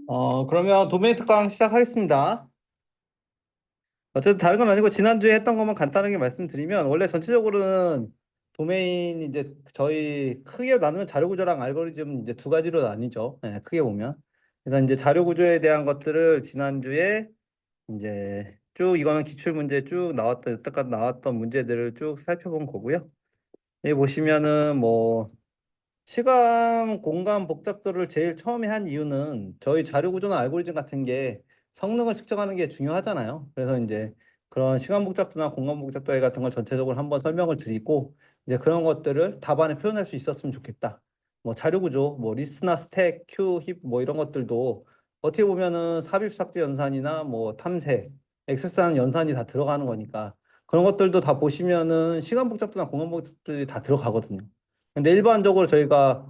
그러면 도메인 특강 시작하겠습니다. 어쨌든 다른 건 아니고 지난주에 했던 것만 간단하게 말씀드리면 원래 전체적으로는 도메인 이제 저희 크게 나누면 자료 구조랑 알고리즘 이제 두 가지로 나뉘죠. 네, 크게 보면. 그래서 이제 자료 구조에 대한 것들을 지난주에 이제 쭉 이거는 기출 문제 쭉 나왔던 여태까지 나왔던 문제들을 쭉 살펴본 거고요. 여기 보시면은 뭐 시간, 공간 복잡도를 제일 처음에 한 이유는 저희 자료 구조나 알고리즘 같은 게 성능을 측정하는 게 중요하잖아요. 그래서 이제 그런 시간 복잡도나 공간 복잡도 같은 걸 전체적으로 한번 설명을 드리고 이제 그런 것들을 답안에 표현할 수 있었으면 좋겠다. 뭐 자료 구조, 뭐 리스트나 스택, 큐, 힙 뭐 이런 것들도 어떻게 보면은 삽입 삭제 연산이나 뭐 탐색, 액세스하는 연산이 다 들어가는 거니까 그런 것들도 다 보시면은 시간 복잡도나 공간 복잡들이 다 들어가거든요. 근데 일반적으로 저희가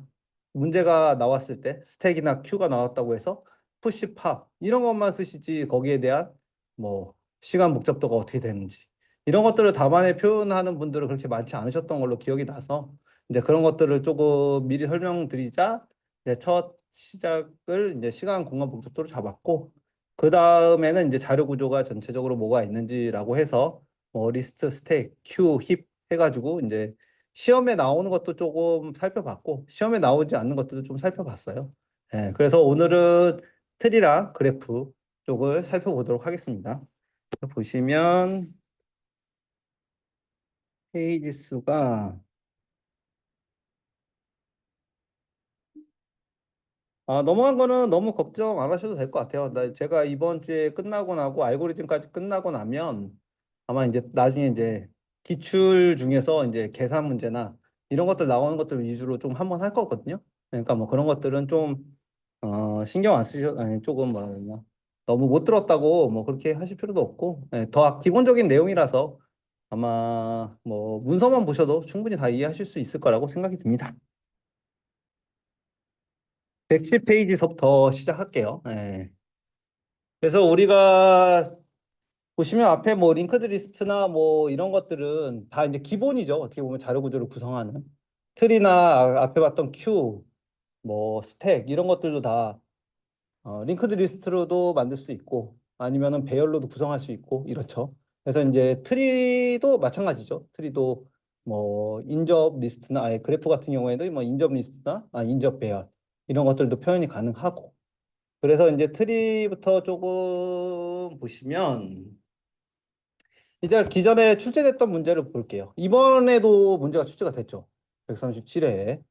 문제가 나왔을 때 스택이나 큐가 나왔다고 해서 푸시 팝 이런 것만 쓰시지 거기에 대한 뭐 시간 복잡도가 어떻게 되는지 이런 것들을 답안에 표현하는 분들은 그렇게 많지 않으셨던 걸로 기억이 나서 이제 그런 것들을 조금 미리 설명드리자 이제 첫 시작을 이제 시간 공간 복잡도로 잡았고 그 다음에는 이제 자료 구조가 전체적으로 뭐가 있는지라고 해서 뭐 리스트 스택 큐 힙 해가지고 이제 시험에 나오는 것도 조금 살펴봤고, 시험에 나오지 않는 것들도 좀 살펴봤어요. 예, 그래서 오늘은 트리랑 그래프 쪽을 살펴보도록 하겠습니다. 보시면 페이지 수가 넘어간 거는 너무 걱정 안 하셔도 될 것 같아요. 제가 이번 주에 끝나고 나고 알고리즘까지 끝나고 나면 아마 이제 나중에 이제 기출 중에서 이제 계산 문제나 이런 것들 나오는 것들 위주로 좀 한번 할 거거든요. 그러니까 뭐 그런 것들은 좀 신경 안 쓰셔 아니 조금 뭐라 그러냐 너무 못 들었다고 뭐 그렇게 하실 필요도 없고 더 기본적인 내용이라서 아마 뭐 문서만 보셔도 충분히 다 이해하실 수 있을 거라고 생각이 듭니다. 110페이지서부터 시작할게요. 그래서 우리가 보시면 앞에 뭐 링크드 리스트나 뭐 이런 것들은 다 이제 기본이죠. 어떻게 보면 자료 구조를 구성하는 틀이나 앞에 봤던 큐, 뭐 스택 이런 것들도 다 링크드 리스트로도 만들 수 있고 아니면은 배열로도 구성할 수 있고 이렇죠. 그래서 이제 트리도 마찬가지죠. 트리도 뭐 인접 리스트나 아예 그래프 같은 경우에도 뭐 인접 리스트나 인접 배열 이런 것들도 표현이 가능하고 그래서 이제 트리부터 조금 보시면 이제 기존에 출제됐던 문제를 볼게요. 이번에도 문제가 출제가 됐죠. 137회에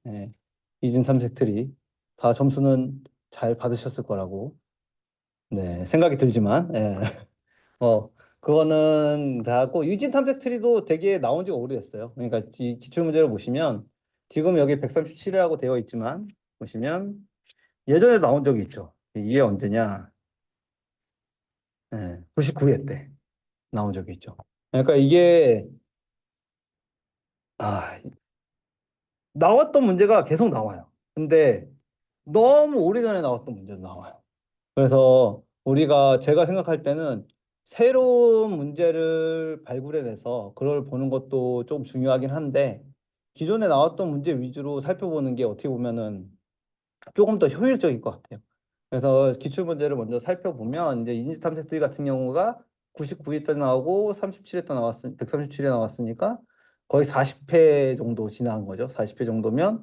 이진 삼색 트리 다 점수는 잘 받으셨을 거라고 생각이 들지만 그거는 다 하고 유진 탐색 트리도 되게 나온 지가 오래됐어요. 그러니까 이 기출 문제를 보시면 지금 여기 137회라고 되어 있지만 보시면 예전에 나온 적이 있죠. 이게 언제냐? 99회 때 나온 적이 있죠. 그러니까 이게 아, 나왔던 문제가 계속 나와요. 근데 너무 오래전에 나왔던 문제도 나와요. 그래서 제가 생각할 때는 새로운 문제를 발굴해내서 그걸 보는 것도 좀 중요하긴 한데 기존에 나왔던 문제 위주로 살펴보는 게 어떻게 보면은 조금 더 효율적일 것 같아요. 그래서 기출 문제를 먼저 살펴보면 이제 이니스 탐색트리 같은 경우가 99회 때 나오고 37회 때 137회 나왔으니까 거의 40회 정도 지나간 거죠. 40회 정도면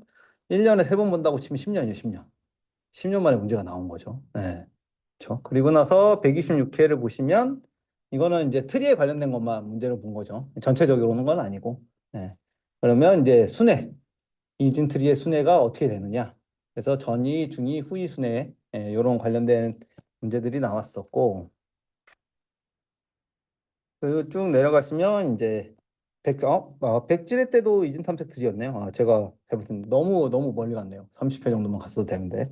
1년에 3번 본다고 치면 10년이에요, 10년. 10년 만에 문제가 나온 거죠. 네. 그렇죠. 그리고 나서 126회를 보시면 이거는 이제 트리에 관련된 것만 문제를 본 거죠. 전체적으로 오는 건 아니고. 네. 그러면 이제 순회. 이진 트리의 순회가 어떻게 되느냐. 그래서 전이, 중이, 후이 순회 이런 관련된 문제들이 나왔었고 그리고 쭉 내려가시면 이제 백질의 때도 이진 탐색 트리였네요. 제가 잘못했는데 너무 너무 멀리 갔네요. 30회 정도만 갔어도 되는데.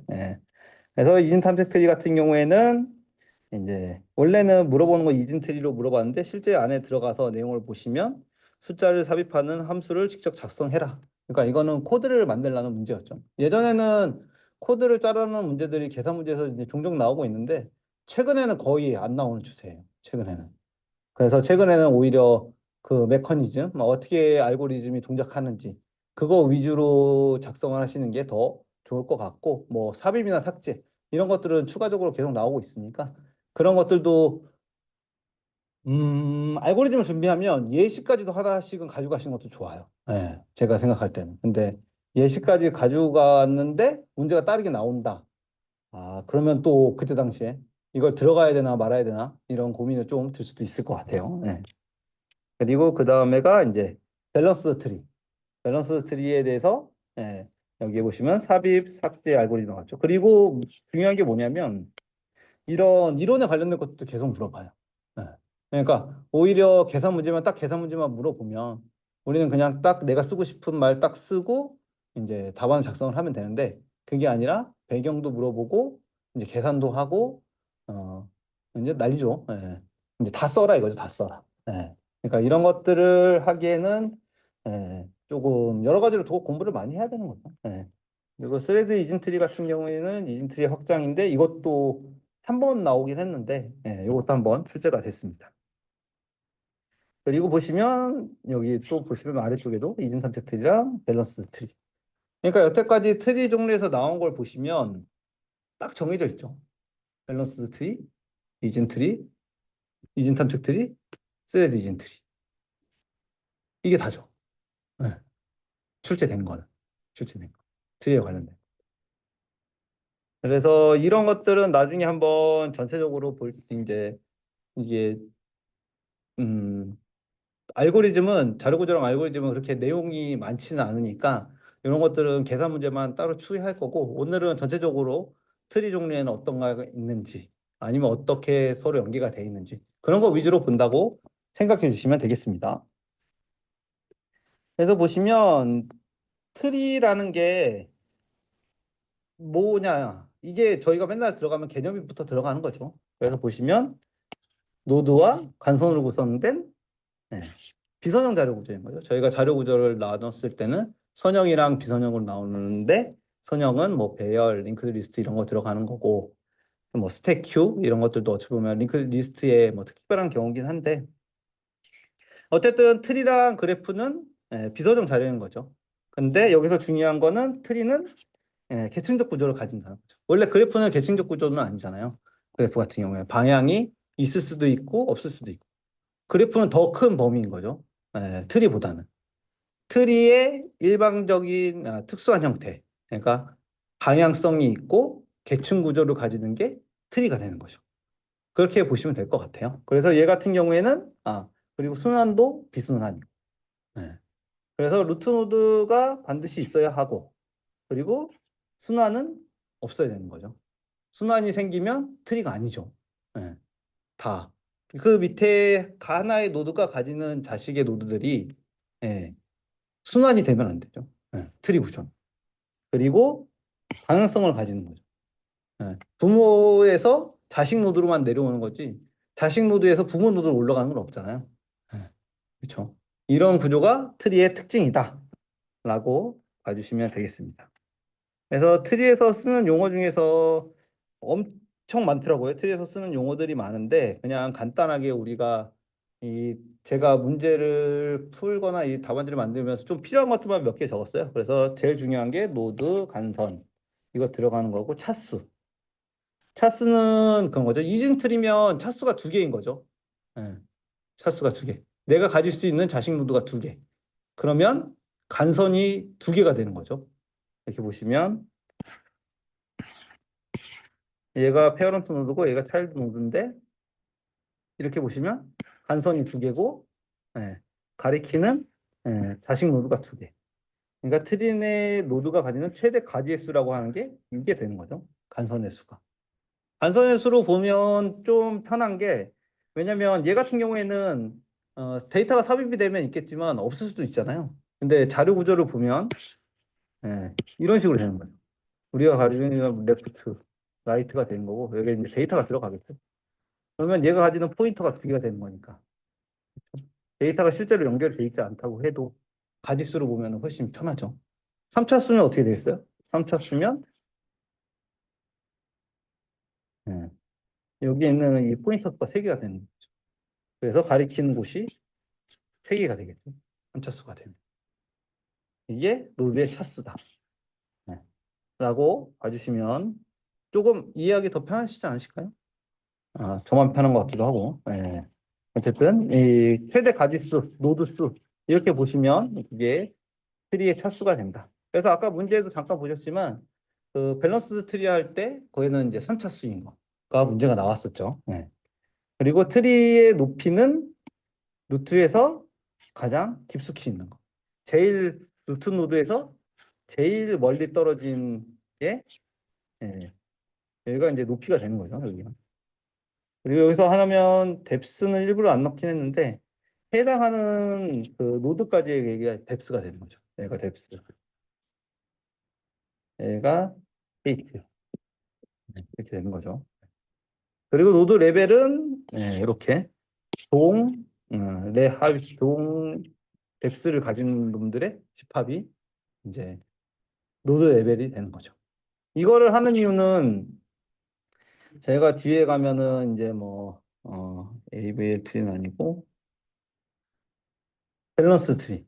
그래서 이진 탐색 트리 같은 경우에는 이제 원래는 물어보는 거 이진 트리로 물어봤는데 실제 안에 들어가서 내용을 보시면 숫자를 삽입하는 함수를 직접 작성해라. 그러니까 이거는 코드를 만들라는 문제였죠. 예전에는 코드를 짜라는 문제들이 계산 문제에서 이제 종종 나오고 있는데 최근에는 거의 안 나오는 추세예요. 최근에는. 그래서 최근에는 오히려 그 메커니즘, 뭐 어떻게 알고리즘이 동작하는지 그거 위주로 작성을 하시는 게 더 좋을 것 같고 뭐 삽입이나 삭제 이런 것들은 추가적으로 계속 나오고 있으니까 그런 것들도 알고리즘을 준비하면 예시까지도 하나씩은 가져가시는 것도 좋아요. 예, 제가 생각할 때는. 근데 예시까지 가져갔는데 문제가 다르게 나온다. 아, 그러면 또 그때 당시에 이걸 들어가야 되나 말아야 되나 이런 고민을 좀 들 수도 있을 것 같아요. 예. 그리고 그 다음에가 이제 밸런스 트리. 밸런스 트리에 대해서 예, 여기 보시면 삽입, 삭제 알고리즘 나왔죠. 그리고 중요한 게 뭐냐면 이런 이론에 관련된 것도 계속 물어봐요. 네. 그러니까 오히려 계산 문제만 딱 계산 문제만 물어보면 우리는 그냥 딱 내가 쓰고 싶은 말 딱 쓰고 이제 답안을 작성을 하면 되는데 그게 아니라 배경도 물어보고 이제 계산도 하고 어 이제 난리죠. 예. 이제 다 써라 이거죠. 다 써라. 예. 그러니까 이런 것들을 하기에는 조금 여러 가지로 더 공부를 많이 해야 되는 거죠. 예. 그리고 스레드 이진트리 같은 경우에는 이진트리 확장인데 이것도 한 번 나오긴 했는데 이것도 한번 출제가 됐습니다. 그리고 보시면 여기 또 보시면 아래쪽에도 이진 탐색 트리랑 밸런스 트리. 그러니까 여태까지 트리 종류에서 나온 걸 보시면 딱 정해져 있죠. 밸런스 트리, 이진 트리, 이진 탐색 트리, 스레드 이진 트리. 이게 다죠. 네. 출제된 거는 출제된 거. 트리에 관련된. 그래서 이런 것들은 나중에 한번 전체적으로 볼 이제 이게 음 알고리즘은 자료 구조랑 알고리즘은 그렇게 내용이 많지는 않으니까 이런 것들은 계산 문제만 따로 추리할 거고 오늘은 전체적으로 트리 종류에는 어떤 가 있는지 아니면 어떻게 서로 연계가 돼 있는지 그런 거 위주로 본다고 생각해 주시면 되겠습니다. 그래서 보시면 트리라는 게 뭐냐 이게 저희가 맨날 들어가면 개념부터 들어가는 거죠. 그래서 보시면 노드와 간선으로 구성된 네. 비선형 자료 구조인 거죠. 저희가 자료 구조를 나눴을 때는 선형이랑 비선형으로 나오는데 선형은 뭐 배열, 링크드 리스트 이런 거 들어가는 거고 뭐 스택 큐 이런 것들도 어찌 보면 링크드 리스트의 뭐 특별한 경우긴 한데 어쨌든 트리랑 그래프는 비선형 자료인 거죠. 근데 여기서 중요한 거는 트리는 계층적 구조를 가진다는 거죠. 원래 그래프는 계층적 구조는 아니잖아요. 그래프 같은 경우에 방향이 있을 수도 있고 없을 수도 있고 그래프는 더 큰 범위인 거죠. 트리보다는. 트리의 일방적인 특수한 형태. 그러니까 방향성이 있고 계층 구조를 가지는 게 트리가 되는 거죠. 그렇게 보시면 될 것 같아요. 그래서 얘 같은 경우에는 그리고 순환도 비순환이고. 네. 그래서 루트 노드가 반드시 있어야 하고 그리고 순환은 없어야 되는 거죠. 순환이 생기면 트리가 아니죠. 네. 다. 그 밑에 하나의 노드가 가지는 자식의 노드들이 예, 순환이 되면 안 되죠. 트리 구조. 그리고 방향성을 가지는 거죠. 부모에서 자식 노드로만 내려오는 거지 자식 노드에서 부모 노드로 올라가는 건 없잖아요. 그렇죠. 이런 구조가 트리의 특징이다. 라고 봐주시면 되겠습니다. 그래서 트리에서 쓰는 용어 중에서 엄청 많더라고요. 트리에서 쓰는 용어들이 많은데 그냥 간단하게 우리가 이 제가 문제를 풀거나 이 답안지를 만들면서 좀 필요한 것들만 몇 개 적었어요. 그래서 제일 중요한 게 노드, 간선 이거 들어가는 거고 차수. 차수는 그런 거죠. 이진 트리면 차수가 두 개인 거죠. 예, 차수가 두 개. 내가 가질 수 있는 자식 노드가 두 개. 그러면 간선이 두 개가 되는 거죠. 이렇게 보시면 얘가 페어런트 노드고 얘가 차일드 노드인데 이렇게 보시면 간선이 두 개고 예, 가리키는 자식 노드가 두 개. 그러니까 트린의 노드가 가지는 최대 가지의 수라고 하는 게 이게 되는 거죠. 간선의 수가. 간선의 수로 보면 좀 편한 게 왜냐면 얘 같은 경우에는 데이터가 삽입이 되면 있겠지만 없을 수도 있잖아요. 근데 자료 구조를 보면 이런 식으로 되는 거예요. 우리가 가지는 레프트, 라이트가 되는 거고 여기 이제 데이터가 들어가겠죠. 그러면 얘가 가지는 포인터가 두 개가 되는 거니까. 데이터가 실제로 연결돼 있지 않다고 해도 가짓수로 보면 훨씬 편하죠. 3차수면 어떻게 되겠어요? 3차수면 여기 있는 이 포인터 수가 3개가 되는 거죠. 그래서 가리키는 곳이 3개가 되겠죠. 3차수가 되면. 이게 노드의 차수다. 라고 봐주시면 조금 이해하기 더 편하시지 않으실까요? 아, 저만 편한 것 같기도 하고. 예. 어쨌든 이 최대 가지수, 노드수 이렇게 보시면 그게 트리의 차수가 된다. 그래서 아까 문제에도 잠깐 보셨지만 그 밸런스 트리 할 때 거기는 이제 3차수인 거가 문제가 나왔었죠. 예. 그리고 트리의 높이는 루트에서 가장 깊숙이 있는 거. 제일 루트 노드에서 제일 멀리 떨어진 게 예, 여기가 이제 높이가 되는 거죠. 여기가. 그리고 여기서 하나면 뎁스는 일부러 안 넣긴 했는데 해당하는 그 노드까지의 얘기가 뎁스가 되는 거죠. 얘가 뎁스. 얘가 페이트. 이렇게 되는 거죠. 그리고 노드 레벨은 이렇게 동, 레, 하위, 동, 뎁스를 가진 놈들의 집합이 이제 노드 레벨이 되는 거죠. 이거를 하는 이유는 제가 뒤에 가면은 이제 뭐, AVL 트리는 아니고 밸런스 트리.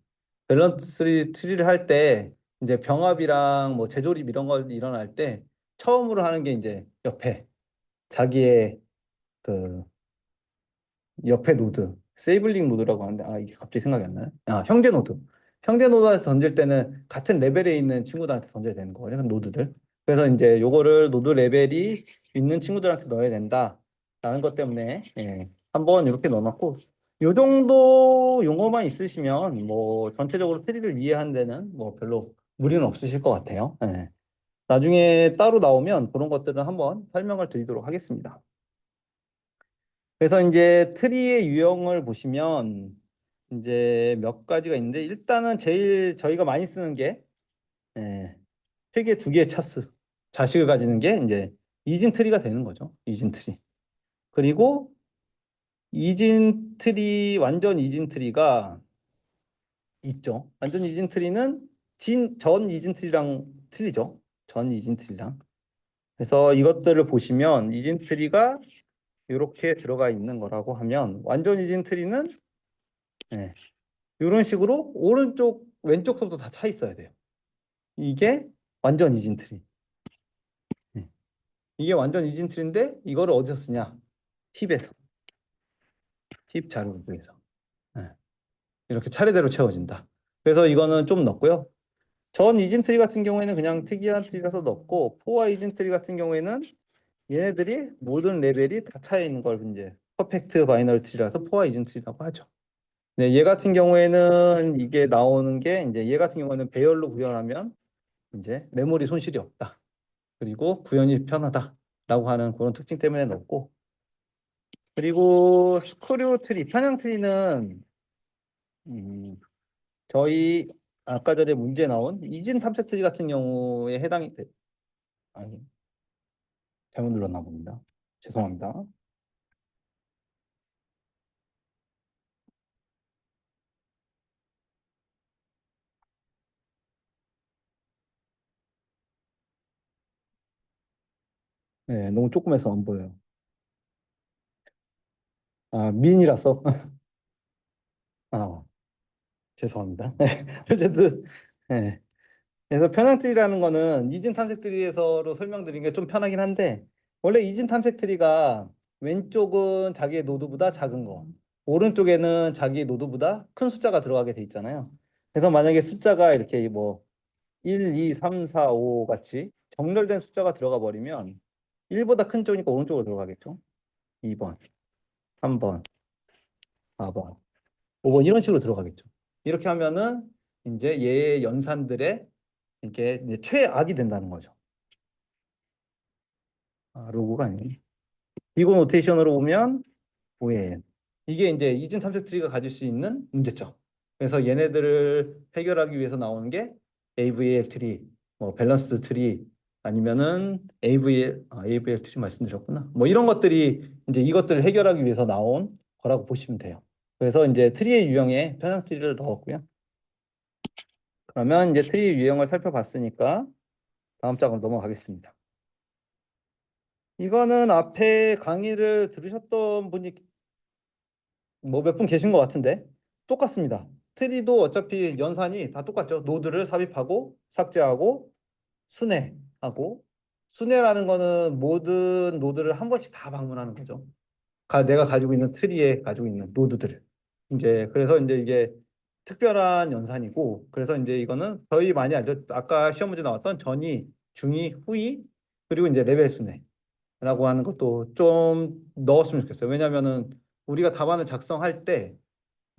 밸런스 트리를 할 때 이제 병합이랑 뭐 재조립 이런 거 일어날 때 처음으로 하는 게 이제 자기의 그 옆에 노드, 세이블링 노드라고 하는데, 아, 이게 갑자기 생각이 안 나요? 아, 형제 노드. 형제 노드한테 던질 때는 같은 레벨에 있는 친구들한테 던져야 되는 거예요. 노드들. 그래서 이제 요거를 노드 레벨이 있는 친구들한테 넣어야 된다. 라는 것 때문에, 한번 이렇게 넣어놨고, 요 정도 용어만 있으시면, 뭐, 전체적으로 트리를 이해하는 데는 뭐 별로 무리는 없으실 것 같아요. 예. 나중에 따로 나오면 그런 것들은 한번 설명을 드리도록 하겠습니다. 그래서 이제 트리의 유형을 보시면 이제 몇 가지가 있는데 일단은 제일 저희가 많이 쓰는 게 크게 두 개의 차수 자식을 가지는 게 이제 이진 트리가 되는 거죠. 이진 트리. 그리고 이진 트리 완전 이진 트리가 있죠. 완전 이진 트리는 전 이진 트리랑 틀리죠. 전 이진 트리랑. 그래서 이것들을 보시면 이진 트리가 이렇게 들어가 있는 거라고 하면 완전 이진 트리는 이런 식으로 오른쪽 왼쪽부터 다 차 있어야 돼요. 이게 완전 이진트리. 네. 이게 완전 이진트리인데 이거를 어디서 쓰냐? 팁에서. 팁 자료 구조에서. 네. 이렇게 차례대로 채워진다. 그래서 이거는 좀 넣고요. 전 이진트리 같은 경우에는 그냥 특이한 트리라서 넣고 포화 이진트리 같은 경우에는 얘네들이 모든 레벨이 다 차여 있는 걸 이제 퍼펙트 바이너리 트리라서 포화 이진트리라고 하죠. 네, 얘 같은 경우에는 이게 나오는 게 이제 얘 같은 경우에는 배열로 구현하면 이제 메모리 손실이 없다. 그리고 구현이 편하다라고 하는 그런 특징 때문에 넣었고 그리고 스크류 트리, 편향 트리는 음, 저희 아까 전에 문제 나온 이진 탐색 트리 같은 경우에 해당이 아니 잘못 눌렀나 봅니다. 죄송합니다. 네, 너무 조그매서 안 보여요. 아, 미인이라서. 아, 죄송합니다. 어쨌든 네. 그래서 편향트리라는 거는 이진 탐색트리에서로 설명드린 게 좀 편하긴 한데 원래 이진 탐색트리가 왼쪽은 자기의 노드보다 작은 거 오른쪽에는 자기 노드보다 큰 숫자가 들어가게 돼 있잖아요. 그래서 만약에 숫자가 이렇게 뭐 1, 2, 3, 4, 5 같이 정렬된 숫자가 들어가 버리면 1보다 큰 쪽이니까 오른쪽으로 들어가겠죠. 2번, 3번, 4번, 5번 이런 식으로 들어가겠죠. 이렇게 하면은 이제 얘의 연산들의 이게 이제 최악이 된다는 거죠. 아, 로고가 아니에요. 이거 노테이션으로 보면 오해. 이게 이제 이중 탐색 트리가 가질 수 있는 문제점. 그래서 얘네들을 해결하기 위해서 나오는 게 AVL 트리, 뭐 밸런스 트리, 아니면은 AVL 트리 말씀드렸구나. 뭐 이런 것들이 이제 이것들을 해결하기 위해서 나온 거라고 보시면 돼요. 그래서 이제 트리의 유형에 편향 트리를 넣었고요. 그러면 이제 트리 유형을 살펴봤으니까 다음 장으로 넘어가겠습니다. 이거는 앞에 강의를 들으셨던 분이 뭐 몇 분 계신 것 같은데 똑같습니다. 트리도 어차피 연산이 다 똑같죠. 노드를 삽입하고 삭제하고 순회하고 순회라는 거는 모든 노드를 한 번씩 다 방문하는 거죠. 내가 가지고 있는 트리에 가지고 있는 노드들을. 이제 그래서 이제 이게 특별한 연산이고, 그래서 이제 이거는 저희 많이 알죠. 아까 시험 문제 나왔던 전이, 중이, 후이, 그리고 이제 레벨 순회라고 하는 것도 좀 넣었으면 좋겠어요. 왜냐면은 우리가 답안을 작성할 때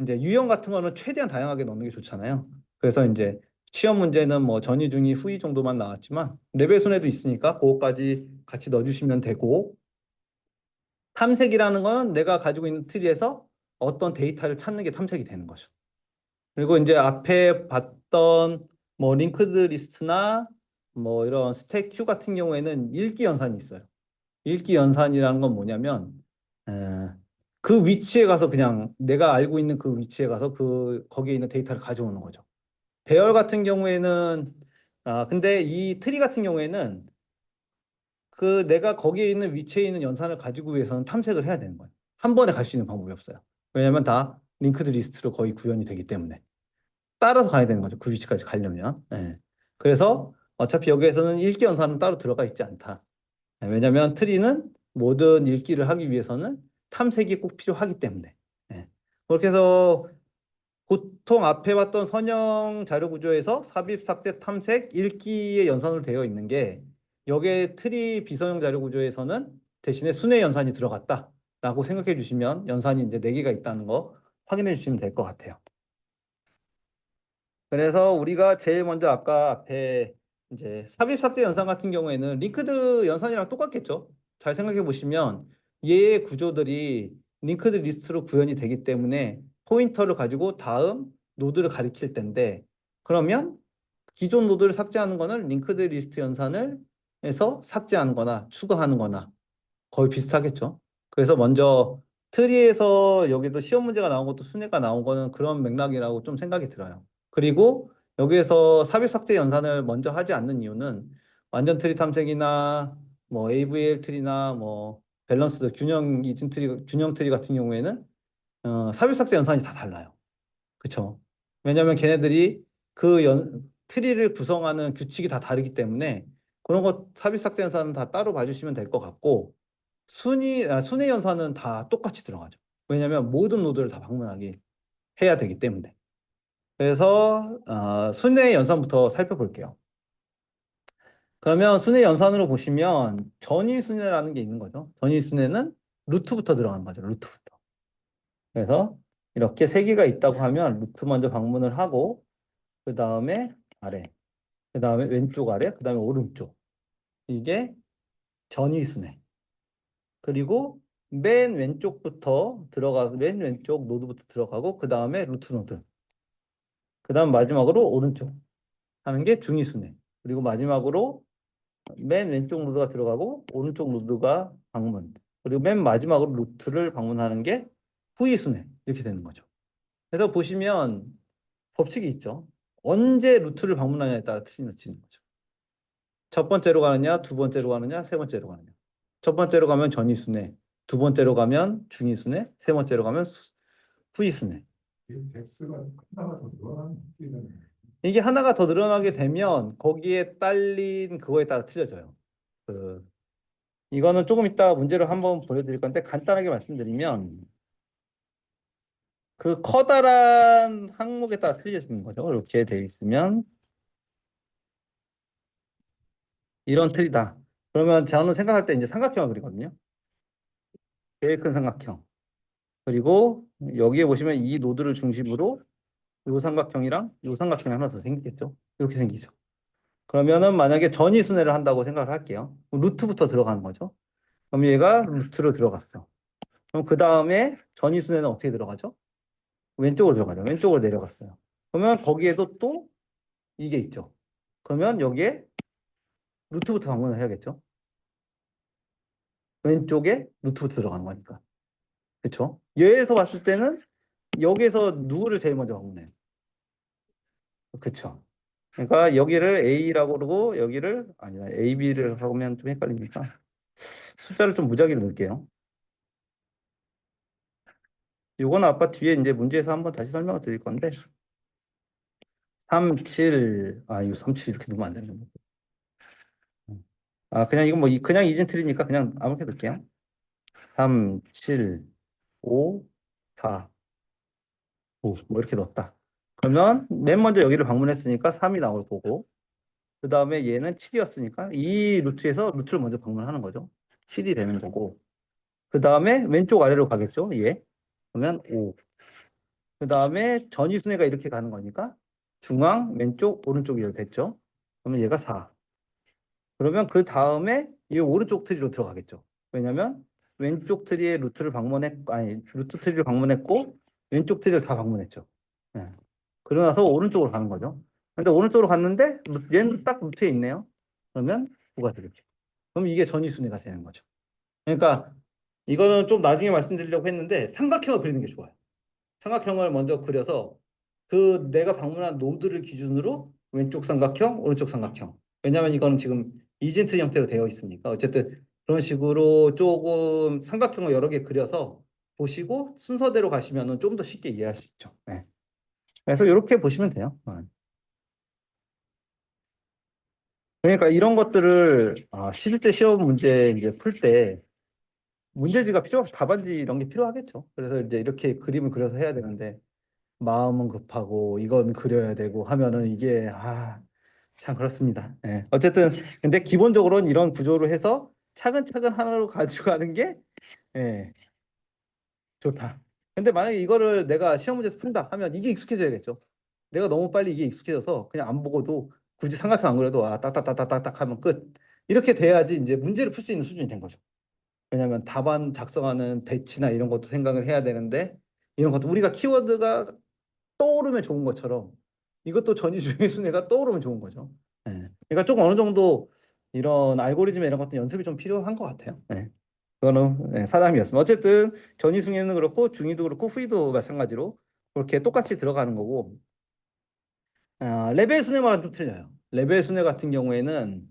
이제 유형 같은 거는 최대한 다양하게 넣는 게 좋잖아요. 그래서 이제 시험 문제는 뭐 전이, 중이, 후이 정도만 나왔지만 레벨 순회도 있으니까 그거까지 같이 넣어주시면 되고, 탐색이라는 건 내가 가지고 있는 트리에서 어떤 데이터를 찾는 게 탐색이 되는 거죠. 그리고 이제 앞에 봤던 뭐 링크드 리스트나 뭐 이런 스택 큐 같은 경우에는 읽기 연산이 있어요. 읽기 연산이라는 건 뭐냐면 에, 그 위치에 가서 그냥 내가 알고 있는 그 위치에 가서 그 거기에 있는 데이터를 가져오는 거죠. 배열 같은 경우에는 근데 이 트리 같은 경우에는 그 내가 거기에 있는 위치에 있는 연산을 가지고 위해서는 탐색을 해야 되는 거예요. 한 번에 갈 수 있는 방법이 없어요. 왜냐하면 다 링크드 리스트로 거의 구현이 되기 때문에 따라서 가야 되는 거죠. 그 위치까지 가려면. 예. 그래서 어차피 여기에서는 읽기 연산은 따로 들어가 있지 않다. 예, 왜냐하면 트리는 모든 읽기를 하기 위해서는 탐색이 꼭 필요하기 때문에. 예. 그렇게 해서 보통 앞에 봤던 선형 자료 구조에서 삽입, 삭제, 탐색, 읽기의 연산으로 되어 있는 게 여기에 트리 비선형 자료 구조에서는 대신에 순회 연산이 들어갔다라고 생각해 주시면 연산이 이제 4개가 있다는 거 확인해 주시면 될 것 같아요. 그래서 우리가 제일 먼저 아까 앞에 이제 삽입, 삭제 연산 같은 경우에는 링크드 연산이랑 똑같겠죠. 잘 생각해 보시면 얘의 구조들이 링크드 리스트로 구현이 되기 때문에 포인터를 가지고 다음 노드를 가리킬 텐데, 그러면 기존 노드를 삭제하는 거는 링크드 리스트 연산을 해서 삭제하는 거나 추가하는 거나 거의 비슷하겠죠. 그래서 먼저 트리에서 여기도 시험 문제가 나온 것도 순위가 나온 거는 그런 맥락이라고 좀 생각이 들어요. 그리고 여기에서 삽입 삭제 연산을 먼저 하지 않는 이유는 완전 트리 탐색이나 뭐 AVL 트리나 뭐 밸런스 균형 이중 트리, 균형 트리 같은 경우에는 삽입 삭제 연산이 다 달라요. 그쵸? 왜냐하면 걔네들이 트리를 구성하는 규칙이 다 다르기 때문에 그런 거 삽입 삭제 연산은 다 따로 봐주시면 될 것 같고, 순위 연산은 다 똑같이 들어가죠. 왜냐하면 모든 노드를 다 방문하게 해야 되기 때문에. 그래서 순회 연산부터 살펴볼게요. 그러면 순회 연산으로 보시면 전위 순회라는 게 있는 거죠. 전위 순회는 루트부터 들어가는 거죠. 루트부터. 그래서 이렇게 3개가 있다고 하면 루트 먼저 방문을 하고, 그 다음에 아래, 그 다음에 왼쪽 아래, 그 다음에 오른쪽. 이게 전위 순회. 그리고 맨 왼쪽부터 들어가서 맨 왼쪽 노드부터 들어가고 그 다음에 루트 노드. 그 다음 마지막으로 오른쪽 하는 게 중위 순회. 그리고 마지막으로 맨 왼쪽 노드가 들어가고 오른쪽 노드가 방문. 그리고 맨 마지막으로 루트를 방문하는 게 후위 순회. 이렇게 되는 거죠. 그래서 보시면 법칙이 있죠. 언제 루트를 방문하냐에 따라 틀이 놓치는 거죠. 첫 번째로 가느냐, 두 번째로 가느냐, 세 번째로 가느냐. 첫 번째로 가면 전위 순회, 두 번째로 가면 중위 순회, 세 번째로 가면 후위 순회. 백스가 하나가 더 늘어나는 느낌이잖아요. 이게 하나가 더 늘어나게 되면 거기에 딸린 그거에 따라 틀려져요. 그 이거는 조금 이따 문제를 한번 보여드릴 건데 간단하게 말씀드리면 그 커다란 항목에 따라 틀려지는 거죠. 이렇게 돼 있으면 이런 틀이다. 그러면 저는 생각할 때 이제 삼각형을 그리거든요. 제일 큰 삼각형. 그리고 여기에 보시면 이 노드를 중심으로 이 삼각형이랑 이 삼각형이 하나 더 생기겠죠. 이렇게 생기죠. 그러면은 만약에 전위 순회를 한다고 생각을 할게요. 루트부터 들어가는 거죠. 그럼 얘가 루트로 들어갔어. 그럼 그 다음에 전위 순회는 어떻게 들어가죠? 왼쪽으로 들어가죠. 왼쪽으로 내려갔어요. 그러면 거기에도 또 이게 있죠. 그러면 여기에 루트부터 방문을 해야겠죠. 왼쪽에 루트부터 들어가는 거니까. 그렇죠? 얘에서 봤을 때는 여기에서 누구를 제일 먼저 방문해요? 그렇죠. 그러니까 여기를 A라고 그러고 여기를 아니야 AB를 하면 좀 헷갈리니까 숫자를 좀 무작위로 넣을게요. 요거는 아까 뒤에 이제 문제에서 한번 다시 설명을 드릴 건데 3, 7, 이거 3, 7 이렇게 넣으면 안 되는 거. 그냥 이건 뭐 그냥 이진트리니까 그냥 아무렇게 넣을게요. 3, 7, 5, 4, 5. 뭐 이렇게 넣었다. 그러면 맨 먼저 여기를 방문했으니까 3이 나올 거고, 그 다음에 얘는 7이었으니까 이 루트에서 루트를 먼저 방문하는 거죠. 7이 되는 거고, 그 다음에 왼쪽 아래로 가겠죠. 얘. 그러면 5. 그 다음에 전이순회가 이렇게 가는 거니까 중앙, 왼쪽, 오른쪽이 이렇게 됐죠. 그러면 얘가 4. 그러면 그 다음에 이 오른쪽 트리로 들어가겠죠. 왜냐면 왼쪽 트리의 루트를 방문했고, 아니, 루트 트리를 방문했고, 왼쪽 트리를 다 방문했죠. 예. 그러고 나서 오른쪽으로 가는 거죠. 근데 오른쪽으로 갔는데 얘는 딱 루트에 있네요. 그러면 9가 되겠죠. 그럼 이게 전이순위가 되는 거죠. 그러니까 이거는 좀 나중에 말씀드리려고 했는데 삼각형을 그리는 게 좋아요. 삼각형을 먼저 그려서 그 내가 방문한 노드를 기준으로 왼쪽 삼각형, 오른쪽 삼각형. 왜냐하면 이거는 지금 이진트 형태로 되어 있으니까 어쨌든 그런 식으로 조금 삼각형을 여러 개 그려서 보시고 순서대로 가시면은 좀 더 쉽게 이해할 수 있죠. 네. 그래서 이렇게 보시면 돼요. 그러니까 이런 것들을 실제 시험 문제 이제 풀 때 문제지가 답안지 이런 게 필요하겠죠. 그래서 이제 이렇게 그림을 그려서 해야 되는데 마음은 급하고 이건 그려야 되고 하면은 이게 참 그렇습니다. 예. 어쨌든 근데 기본적으로는 이런 구조로 해서 차근차근 하나로 가져가는 게 예, 좋다. 근데 만약에 이거를 내가 시험 문제에서 푼다 하면 이게 익숙해져야겠죠. 내가 너무 빨리 이게 익숙해져서 그냥 안 보고도 굳이 삼각형 안 그려도 딱딱딱딱딱 하면 끝. 이렇게 돼야지 이제 문제를 풀 수 있는 수준이 된 거죠. 왜냐하면 답안 작성하는 배치나 이런 것도 생각을 해야 되는데 이런 것도 우리가 키워드가 떠오르면 좋은 것처럼 이것도 전이중의 순회가 떠오르면 좋은 거죠. 예. 그러니까 조금 어느 정도 이런 알고리즘 이런 것도 연습이 좀 필요한 것 같아요. 예. 그거는 사담이었습니다. 어쨌든 전이중에는 그렇고 중이도 그렇고 후이도 마찬가지로 그렇게 똑같이 들어가는 거고 레벨 순회만 좀 틀려요. 레벨 순회 같은 경우에는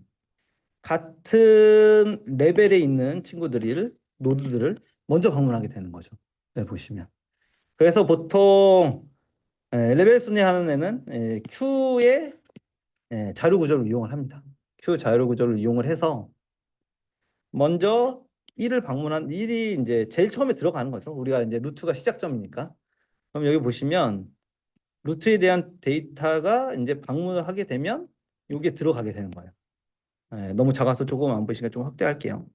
같은 레벨에 있는 친구들을 노드들을 먼저 방문하게 되는 거죠. 네, 보시면. 그래서 보통 레벨 순위하는 애는 Q의 자료 구조를 이용을 합니다. Q 자료 구조를 이용을 해서 먼저 1을 방문한 1이 이제 제일 처음에 들어가는 거죠. 우리가 이제 루트가 시작점이니까. 그럼 여기 보시면 루트에 대한 데이터가 이제 방문을 하게 되면 이게 들어가게 되는 거예요. 너무 작아서 조금 안 보이시니까 좀 확대할게요.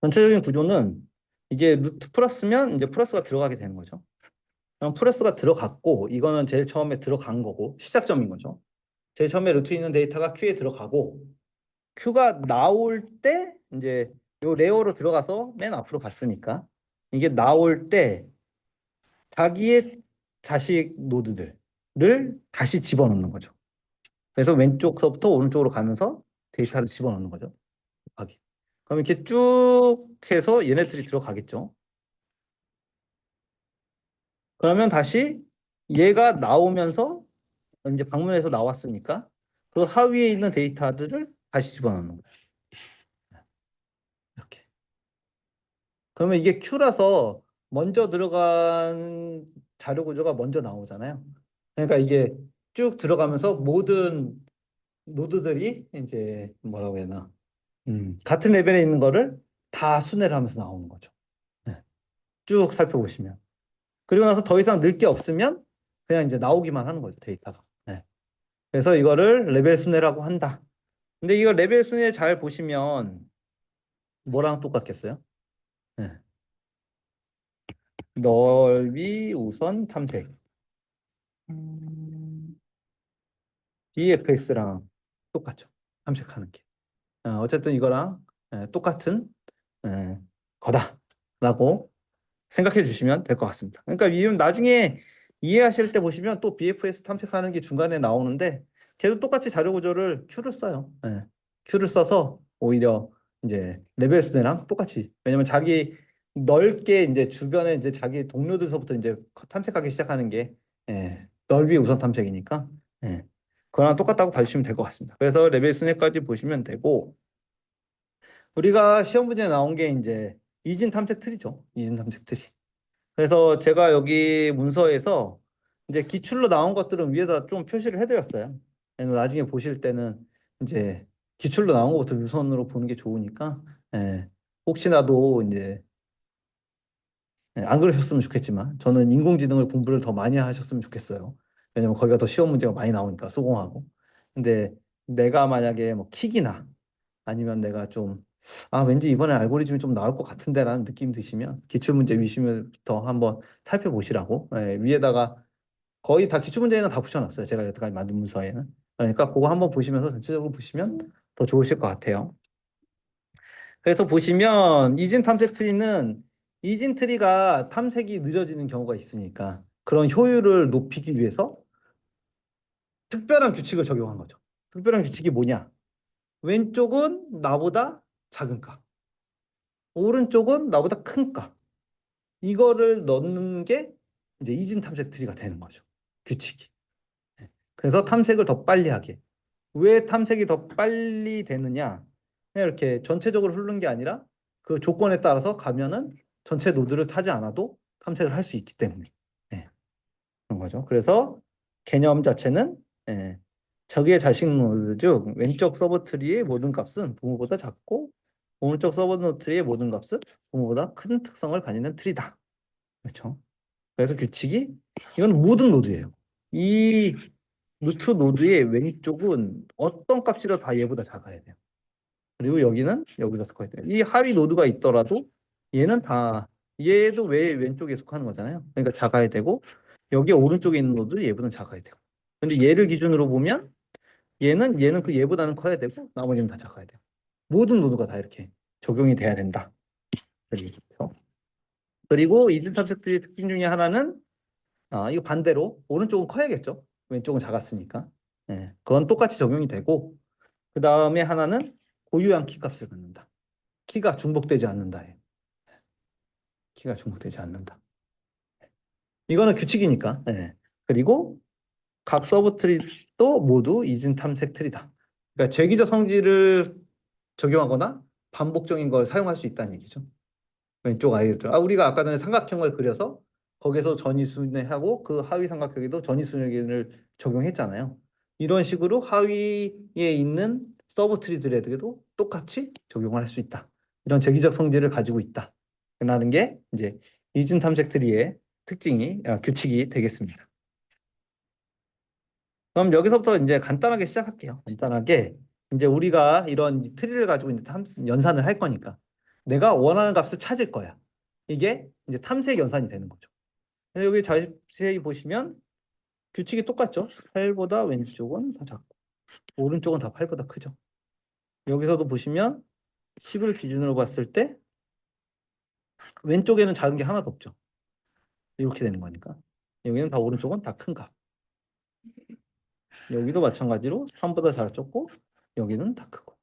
전체적인 구조는 이게 루트 플러스면 이제 플러스가 들어가게 되는 거죠. 그럼 플러스가 들어갔고 이거는 제일 처음에 들어간 거고 시작점인 거죠. 제일 처음에 루트에 있는 데이터가 Q에 들어가고 Q가 나올 때 이제 요 레이어로 들어가서 맨 앞으로 갔으니까 이게 나올 때 자기의 자식 노드들을 다시 집어넣는 거죠. 그래서 왼쪽서부터 오른쪽으로 가면서 데이터를 집어넣는 거죠. 곱하기. 그럼 이렇게 쭉 해서 얘네들이 들어가겠죠. 그러면 다시 얘가 나오면서 이제 방문해서 나왔으니까 그 하위에 있는 데이터들을 다시 집어넣는 거예요. 이렇게. 그러면 이게 Q라서 먼저 들어간 자료 구조가 먼저 나오잖아요. 그러니까 이게 쭉 들어가면서 모든 노드들이 이제 뭐라고 해야 되나 같은 레벨에 있는 거를 다 순회를 하면서 나오는 거죠. 네. 쭉 살펴보시면. 그리고 나서 더 이상 넣을 게 없으면 그냥 이제 나오기만 하는 거죠, 데이터가. 네. 그래서 이거를 레벨 순회라고 한다. 근데 이거 레벨 순회 잘 보시면 뭐랑 똑같겠어요? 네. 넓이 우선 탐색. BFS랑 똑같죠. 탐색하는 게. 어쨌든 이거랑 똑같은 거다라고 생각해 주시면 될 것 같습니다. 그러니까 이 나중에 이해하실 때 보시면 또 BFS 탐색하는 게 중간에 나오는데 걔도 똑같이 자료 구조를 Q를 써요. Q를 써서 오히려 이제 레벨 수대랑 똑같이 왜냐면 자기 넓게 이제 주변에 이제 자기 동료들서부터 이제 탐색하기 시작하는 게 넓이 우선 탐색이니까 그거랑 똑같다고 봐주시면 될 것 같습니다. 그래서 레벨 순위까지 보시면 되고 우리가 시험 문제에 나온 게 이제 이진 탐색 트리죠. 이진 탐색 트리. 그래서 제가 여기 문서에서 이제 기출로 나온 것들은 위에다 좀 표시를 해드렸어요. 왜냐면 나중에 보실 때는 이제 기출로 나온 것부터 우선으로 보는 게 좋으니까, 예, 혹시나도 이제 안 그러셨으면 좋겠지만 저는 인공지능을 공부를 더 많이 하셨으면 좋겠어요. 왜냐면 거기가 더 시험 문제가 많이 나오니까 수공하고. 근데 내가 만약에 뭐 킥이나 아니면 내가 좀 왠지 이번에 알고리즘이 좀 나올 것 같은데라는 느낌 드시면 기출문제 위심부터 한번 살펴보시라고, 예, 위에다가 거의 다 기출문제는 다 붙여놨어요. 제가 여태까지 만든 문서에는. 그러니까 그거 한번 보시면서 전체적으로 보시면 더 좋으실 것 같아요. 그래서 보시면 이진 탐색 트리는 이진 트리가 탐색이 늦어지는 경우가 있으니까 그런 효율을 높이기 위해서 특별한 규칙을 적용한 거죠. 특별한 규칙이 뭐냐? 왼쪽은 나보다 작은 값, 오른쪽은 나보다 큰 값. 이거를 넣는 게 이제 이진 탐색 트리가 되는 거죠. 규칙이. 네. 그래서 탐색을 더 빨리 하게. 왜 탐색이 더 빨리 되느냐? 그냥 이렇게 전체적으로 흐르는 게 아니라 그 조건에 따라서 가면은 전체 노드를 타지 않아도 탐색을 할 수 있기 때문에. 예, 그런 거죠. 그래서 개념 자체는, 예, 저기의 자식 노드 중 왼쪽 서브 트리의 모든 값은 부모보다 작고 오른쪽 서브 노드 트리의 모든 값은 부모보다 큰 특성을 가지는 트리다. 그렇죠? 그래서 규칙이 이건 모든 노드예요. 이 루트 노드의 왼쪽은 어떤 값이라 다 얘보다 작아야 돼요. 그리고 여기는 여기다 속해야 돼요. 이 하위 노드가 있더라도 얘는 다 얘도 왜 왼쪽에 속하는 거잖아요. 그러니까 작아야 되고 여기 오른쪽에 있는 노드 얘보다는 작아야 돼요. 근데 얘를 기준으로 보면 얘는 그 얘보다는 커야 되고 나머지는 다 작아야 돼요. 모든 노드가 다 이렇게 적용이 돼야 된다. 그렇죠? 그리고 이중 탐색들의 특징 중에 하나는 이거 반대로 오른쪽은 커야겠죠. 왼쪽은 작았으니까. 예, 그건 똑같이 적용이 되고 그 다음에 하나는 고유한 키 값을 갖는다. 키가 중복되지 않는다. 예. 키가 중복되지 않는다. 이거는 규칙이니까. 예. 그리고 각 서브 트리도 모두 이중 탐색 트리다. 그러니까 재기적 성질을 적용하거나 반복적인 걸 사용할 수 있다는 얘기죠. 왼쪽 아이들. 우리가 아까 전에 삼각형을 그려서 거기서 전이순환하고 그 하위 삼각형에도 전이순환을 적용했잖아요. 이런 식으로 하위에 있는 서브 트리들에게도 똑같이 적용할 수 있다. 이런 재기적 성질을 가지고 있다. 라는 게 이제 이진 탐색 트리의 규칙이 되겠습니다. 그럼 여기서부터 이제 간단하게 시작할게요. 간단하게 이제 우리가 이런 트리를 가지고 이제 연산을 할 거니까 내가 원하는 값을 찾을 거야. 이게 이제 탐색 연산이 되는 거죠. 여기 자세히 보시면 규칙이 똑같죠. 8보다 왼쪽은 더 작고 오른쪽은 다 8보다 크죠. 여기서도 보시면 10을 기준으로 봤을 때 왼쪽에는 작은 게 하나도 없죠. 이렇게 되는 거니까. 여기는 다 오른쪽은 다 큰 값. 여기도 마찬가지로 3보다 작았고 여기는 다 크고.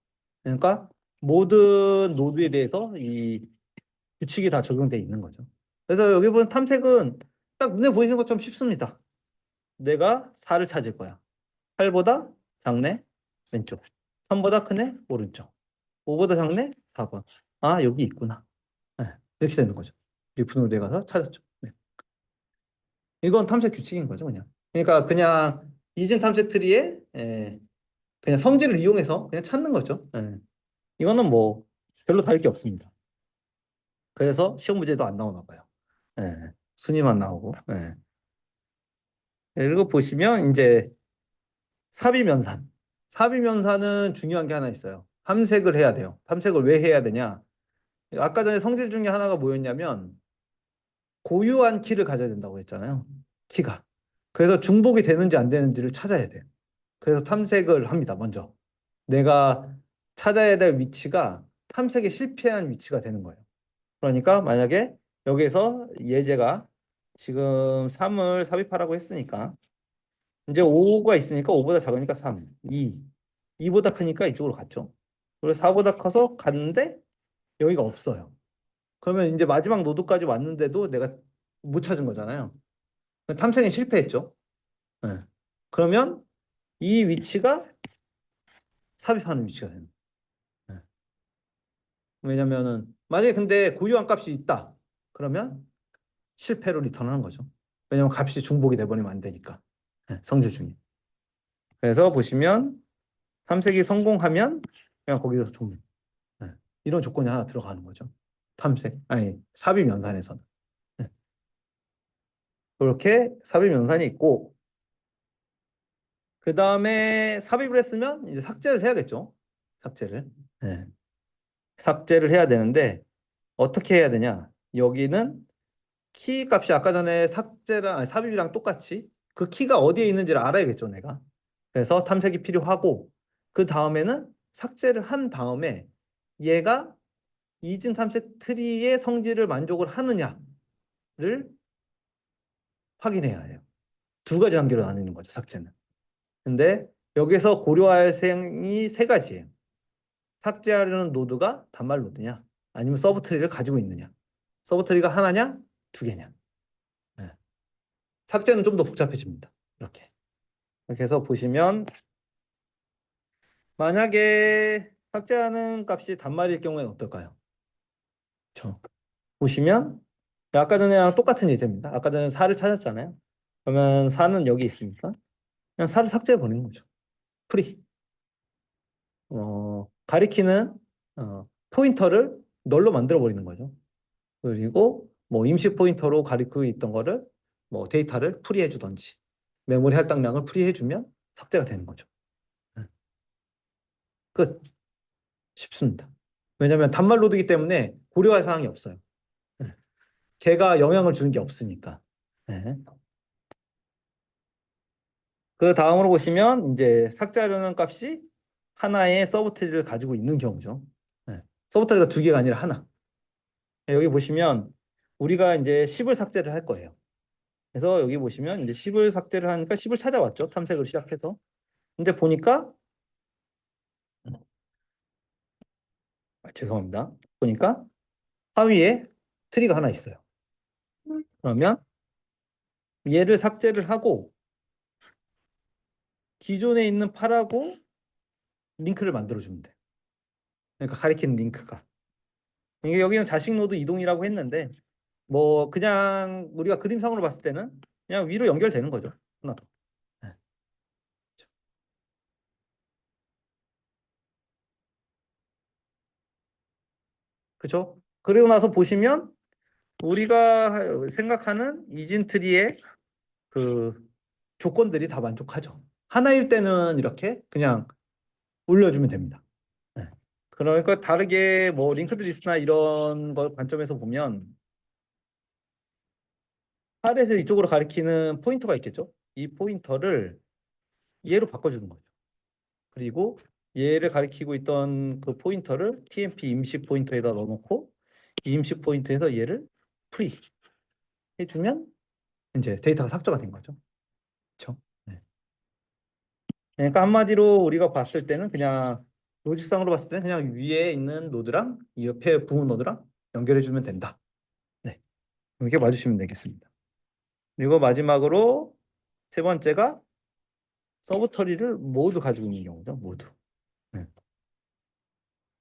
그러니까 모든 노드에 대해서 이 규칙이 다 적용돼 있는 거죠. 그래서 여기 보는 탐색은 딱 눈에 보이는 것처럼 쉽습니다. 내가 4를 찾을 거야. 8보다 작네? 왼쪽. 3보다 크네? 오른쪽. 5보다 작네? 4번. 여기 있구나. 네, 이렇게 되는 거죠. 리프 노드에 가서 찾았죠. 네. 이건 탐색 규칙인 거죠, 그냥. 그러니까 그냥 이진 탐색 트리에 그냥 성질을 이용해서 그냥 찾는 거죠. 이거는 뭐 별로 다를 게 없습니다. 그래서 시험 문제도 안 나오나 봐요. 순위만 나오고. 그리고 보시면 이제 삽입연산. 삽입연산은 중요한 게 하나 있어요. 탐색을 해야 돼요. 탐색을 왜 해야 되냐? 아까 전에 성질 중에 하나가 뭐였냐면 고유한 키를 가져야 된다고 했잖아요. 키가. 그래서 중복이 되는지 안 되는지를 찾아야 돼요. 그래서 탐색을 합니다. 먼저. 내가 찾아야 될 위치가 탐색에 실패한 위치가 되는 거예요. 그러니까 만약에 여기서 예제가 지금 3을 삽입하라고 했으니까 이제 5가 있으니까 5보다 작으니까 3, 2, 2보다 크니까 이쪽으로 갔죠. 그리고 4보다 커서 갔는데 여기가 없어요. 그러면 이제 마지막 노드까지 왔는데도 내가 못 찾은 거잖아요. 탐색에 실패했죠. 네. 그러면 이 위치가 삽입하는 위치가 되는 거예요. 네. 왜냐면은 만약에 근데 고유한 값이 있다. 그러면 실패로 리턴하는 거죠. 왜냐면 값이 중복이 돼버리면 안 되니까. 성질 중에. 그래서 보시면 탐색이 성공하면 그냥 거기서 좀 이런 조건이 하나 들어가는 거죠. 탐색, 아니 삽입 연산에서는. 그렇게 삽입 연산이 있고 그 다음에 삽입을 했으면 이제 삭제를 해야겠죠. 삭제를. 네. 삭제를 해야 되는데 어떻게 해야 되냐? 여기는 키 값이 아까 전에 삭제랑 아니, 삽입이랑 똑같이 그 키가 어디에 있는지를 알아야겠죠, 내가. 그래서 탐색이 필요하고 그 다음에는 삭제를 한 다음에 얘가 이진 탐색 트리의 성질을 만족을 하느냐를 확인해야 해요. 두 가지 단계로 나뉘는 거죠, 삭제는. 근데 여기서 고려할 사항이 세 가지예요. 삭제하려는 노드가 단말 노드냐, 아니면 서브 트리를 가지고 있느냐. 서브 트리가 하나냐, 두 개냐. 네. 삭제는 좀 더 복잡해집니다. 이렇게. 이렇게 해서 보시면 만약에 삭제하는 값이 단말일 경우에는 어떨까요? 저 보시면 아까 전에랑 똑같은 예제입니다. 아까 전에 4를 찾았잖아요. 그러면 4는 여기 있으니까 그냥 4를 삭제해 버리는 거죠. 프리. 가리키는 포인터를 널로 만들어 버리는 거죠. 그리고 뭐 임시 포인터로 가리키고 있던 거를 뭐 데이터를 프리해 주던지 메모리 할당량을 프리해 주면 삭제가 되는 거죠. 네. 끝. 쉽습니다. 왜냐하면 단말 로드이기 때문에 고려할 사항이 없어요. 네. 걔가 영향을 주는 게 없으니까. 네. 그 다음으로 보시면 이제 삭제하려는 값이 하나의 서브트리를 가지고 있는 경우죠. 네. 서브트리가 두 개가 아니라 하나. 네, 여기 보시면 우리가 이제 10을 삭제를 할 거예요. 그래서 여기 보시면 이제 10을 삭제를 하니까 10을 찾아왔죠. 탐색을 시작해서. 근데 보니까 죄송합니다. 보니까 하위에 트리가 하나 있어요. 그러면 얘를 삭제를 하고 기존에 있는 8하고 링크를 만들어주면 돼. 그러니까 가리키는 링크가. 이게 여기는 자식 노드 이동이라고 했는데 뭐 그냥 우리가 그림상으로 봤을 때는 그냥 위로 연결되는 거죠. 하나 더. 네. 그죠? 그리고 나서 보시면 우리가 생각하는 이진 트리의 그 조건들이 다 만족하죠. 하나일 때는 이렇게 그냥 올려주면 됩니다. 네. 그러니까 다르게 뭐 링크드 리스트나 이런 거 관점에서 보면 8에서 이쪽으로 가리키는 포인터가 있겠죠. 이 포인터를 얘로 바꿔주는 거죠. 그리고 얘를 가리키고 있던 그 포인터를 TMP 임시 포인터에다 넣어놓고 이 임시 포인터에서 얘를 프리 해주면 이제 데이터가 삭제가 된 거죠. 그렇죠? 네. 그러니까 한마디로 우리가 봤을 때는 그냥 로직상으로 봤을 때는 그냥 위에 있는 노드랑 이 옆에 부분 노드랑 연결해주면 된다. 네. 이렇게 봐주시면 되겠습니다. 그리고 마지막으로 세 번째가 서브 처리를 모두 가지고 있는 경우죠. 모두. 네.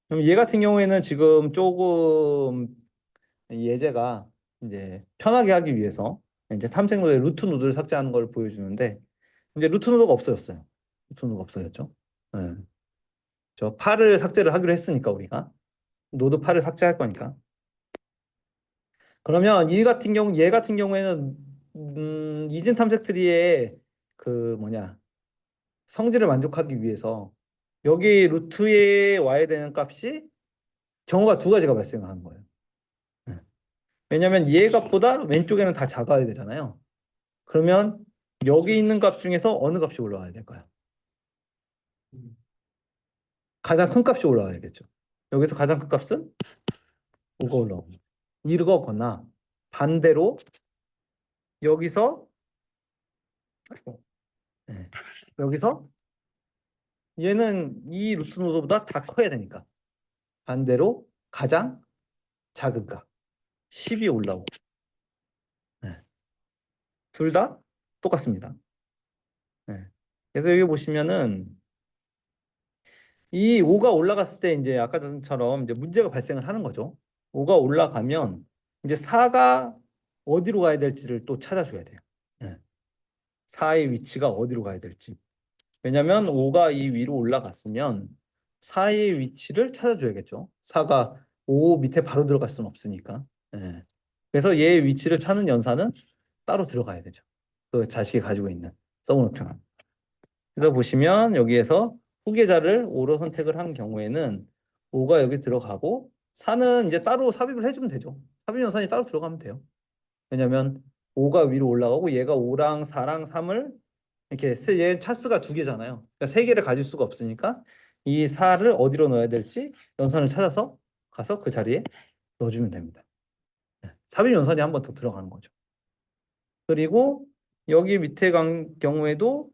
그럼 얘 같은 경우에는 지금 조금 예제가 이제 편하게 하기 위해서 이제 탐색 노드의 루트 노드를 삭제하는 걸 보여주는데 이제 루트 노드가 없어졌어요. 루트 노드가 없어졌죠. 네. 저 8을 삭제를 하기로 했으니까 우리가 노드 8을 삭제할 거니까. 그러면 얘 같은 경우에는 이진 탐색 트리의 그 뭐냐 성질을 만족하기 위해서 여기 루트에 와야 되는 값이 경우가 두 가지가 발생하는 거예요. 네. 왜냐하면 얘 값보다 왼쪽에는 다 작아야 되잖아요. 그러면 여기 있는 값 중에서 어느 값이 올라와야 될까요? 가장 큰 값이 올라와야겠죠. 여기서 가장 큰 값은 5가 올라옵니다. 이거거나 반대로 여기서 아이고, 네. 여기서 얘는 이 루트 노드보다 다 커야 되니까 반대로 가장 작은 값 10이 올라오고 네. 둘 다 똑같습니다. 네. 그래서 여기 보시면은 이 5가 올라갔을 때 이제 아까 전처럼 이제 문제가 발생을 하는 거죠. 5가 올라가면 이제 4가 어디로 가야 될지를 또 찾아줘야 돼요. 4의 위치가 어디로 가야 될지. 왜냐면 5가 이 위로 올라갔으면 4의 위치를 찾아줘야겠죠. 4가 5 밑에 바로 들어갈 수는 없으니까. 예. 그래서 얘의 위치를 찾는 연산은 따로 들어가야 되죠. 그 자식이 가지고 있는 서브노트가. 그래서 보시면 여기에서 후계자를 5로 선택을 한 경우에는 5가 여기 들어가고 4는 이제 따로 삽입을 해주면 되죠. 삽입 연산이 따로 들어가면 돼요. 왜냐면 5가 위로 올라가고 얘가 5랑 4랑 3을 이렇게 얘 차수가 두 개잖아요. 그러니까 세 개를 가질 수가 없으니까 이 4를 어디로 넣어야 될지 연산을 찾아서 가서 그 자리에 넣어주면 됩니다. 삽입 연산이 한 번 더 들어가는 거죠. 그리고 여기 밑에 경우에도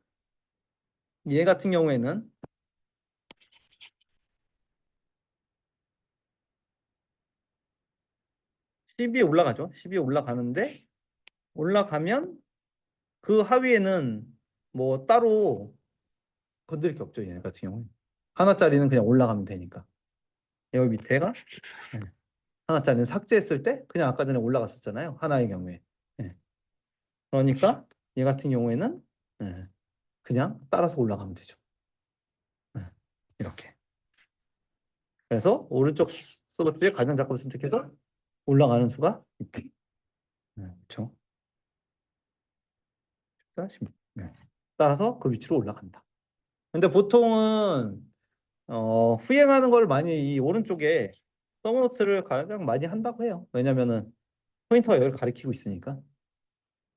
얘 같은 경우에는 10이 올라가죠. 10이 올라가는데 올라가면 그 하위에는 뭐 따로 건드릴 게 없죠. 얘 같은 경우는. 하나짜리는 그냥 올라가면 되니까. 여기 밑에가 네. 하나짜리는 삭제했을 때 그냥 아까 전에 올라갔었잖아요. 하나의 경우에. 네. 그러니까 얘 같은 경우에는 네. 그냥 따라서 올라가면 되죠. 네. 이렇게. 그래서 오른쪽 서버트에 가장 작업을 선택해서 올라가는 수가 있다. 네. 그렇죠. 16. 네. 따라서 그 위치로 올라간다. 근데 보통은 후행하는 걸 많이 이 오른쪽에 서브노트를 가장 많이 한다고 해요. 왜냐면은 포인터가 여기를 가리키고 있으니까.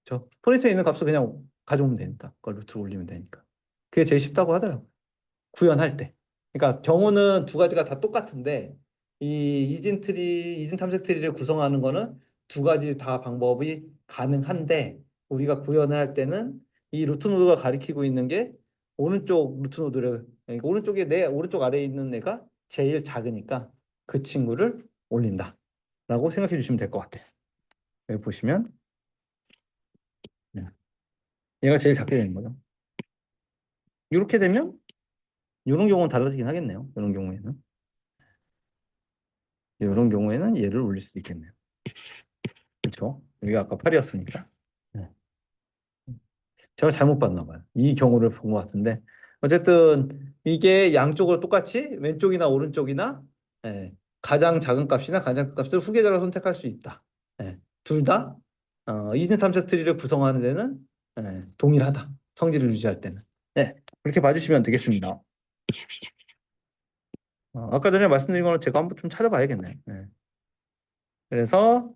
저 포인터에 있는 값을 그냥 가져오면 되니까. 그걸 루트로 올리면 되니까. 그게 제일 쉽다고 하더라고요. 구현할 때. 그러니까 경우는 두 가지가 다 똑같은데 이 이진 탐색 트리를 구성하는 거는 두 가지 다 방법이 가능한데 우리가 구현을 할 때는 이 루트 노드가 가리키고 있는 게 오른쪽 루트 노드를 그러니까 오른쪽에 내 오른쪽 아래에 있는 애가 제일 작으니까 그 친구를 올린다라고 생각해 주시면 될 것 같아요. 여기 보시면 얘가 제일 작게 되는 거죠. 이렇게 되면 이런 경우는 달라지긴 하겠네요. 이런 경우에는 얘를 올릴 수도 있겠네요. 그렇죠? 여기가 아까 8이었으니까. 제가 잘못 봤나 봐요. 이 경우를 본 것 같은데. 어쨌든 이게 양쪽으로 똑같이 왼쪽이나 오른쪽이나 예, 가장 작은 값이나 가장 큰 값을 후계자로 선택할 수 있다. 둘 다 이진 탐색 트리를 구성하는 데는 동일하다. 성질을 유지할 때는. 네, 그렇게 봐주시면 되겠습니다. 아까 전에 말씀드린 거는 제가 한번 좀 찾아봐야겠네요. 그래서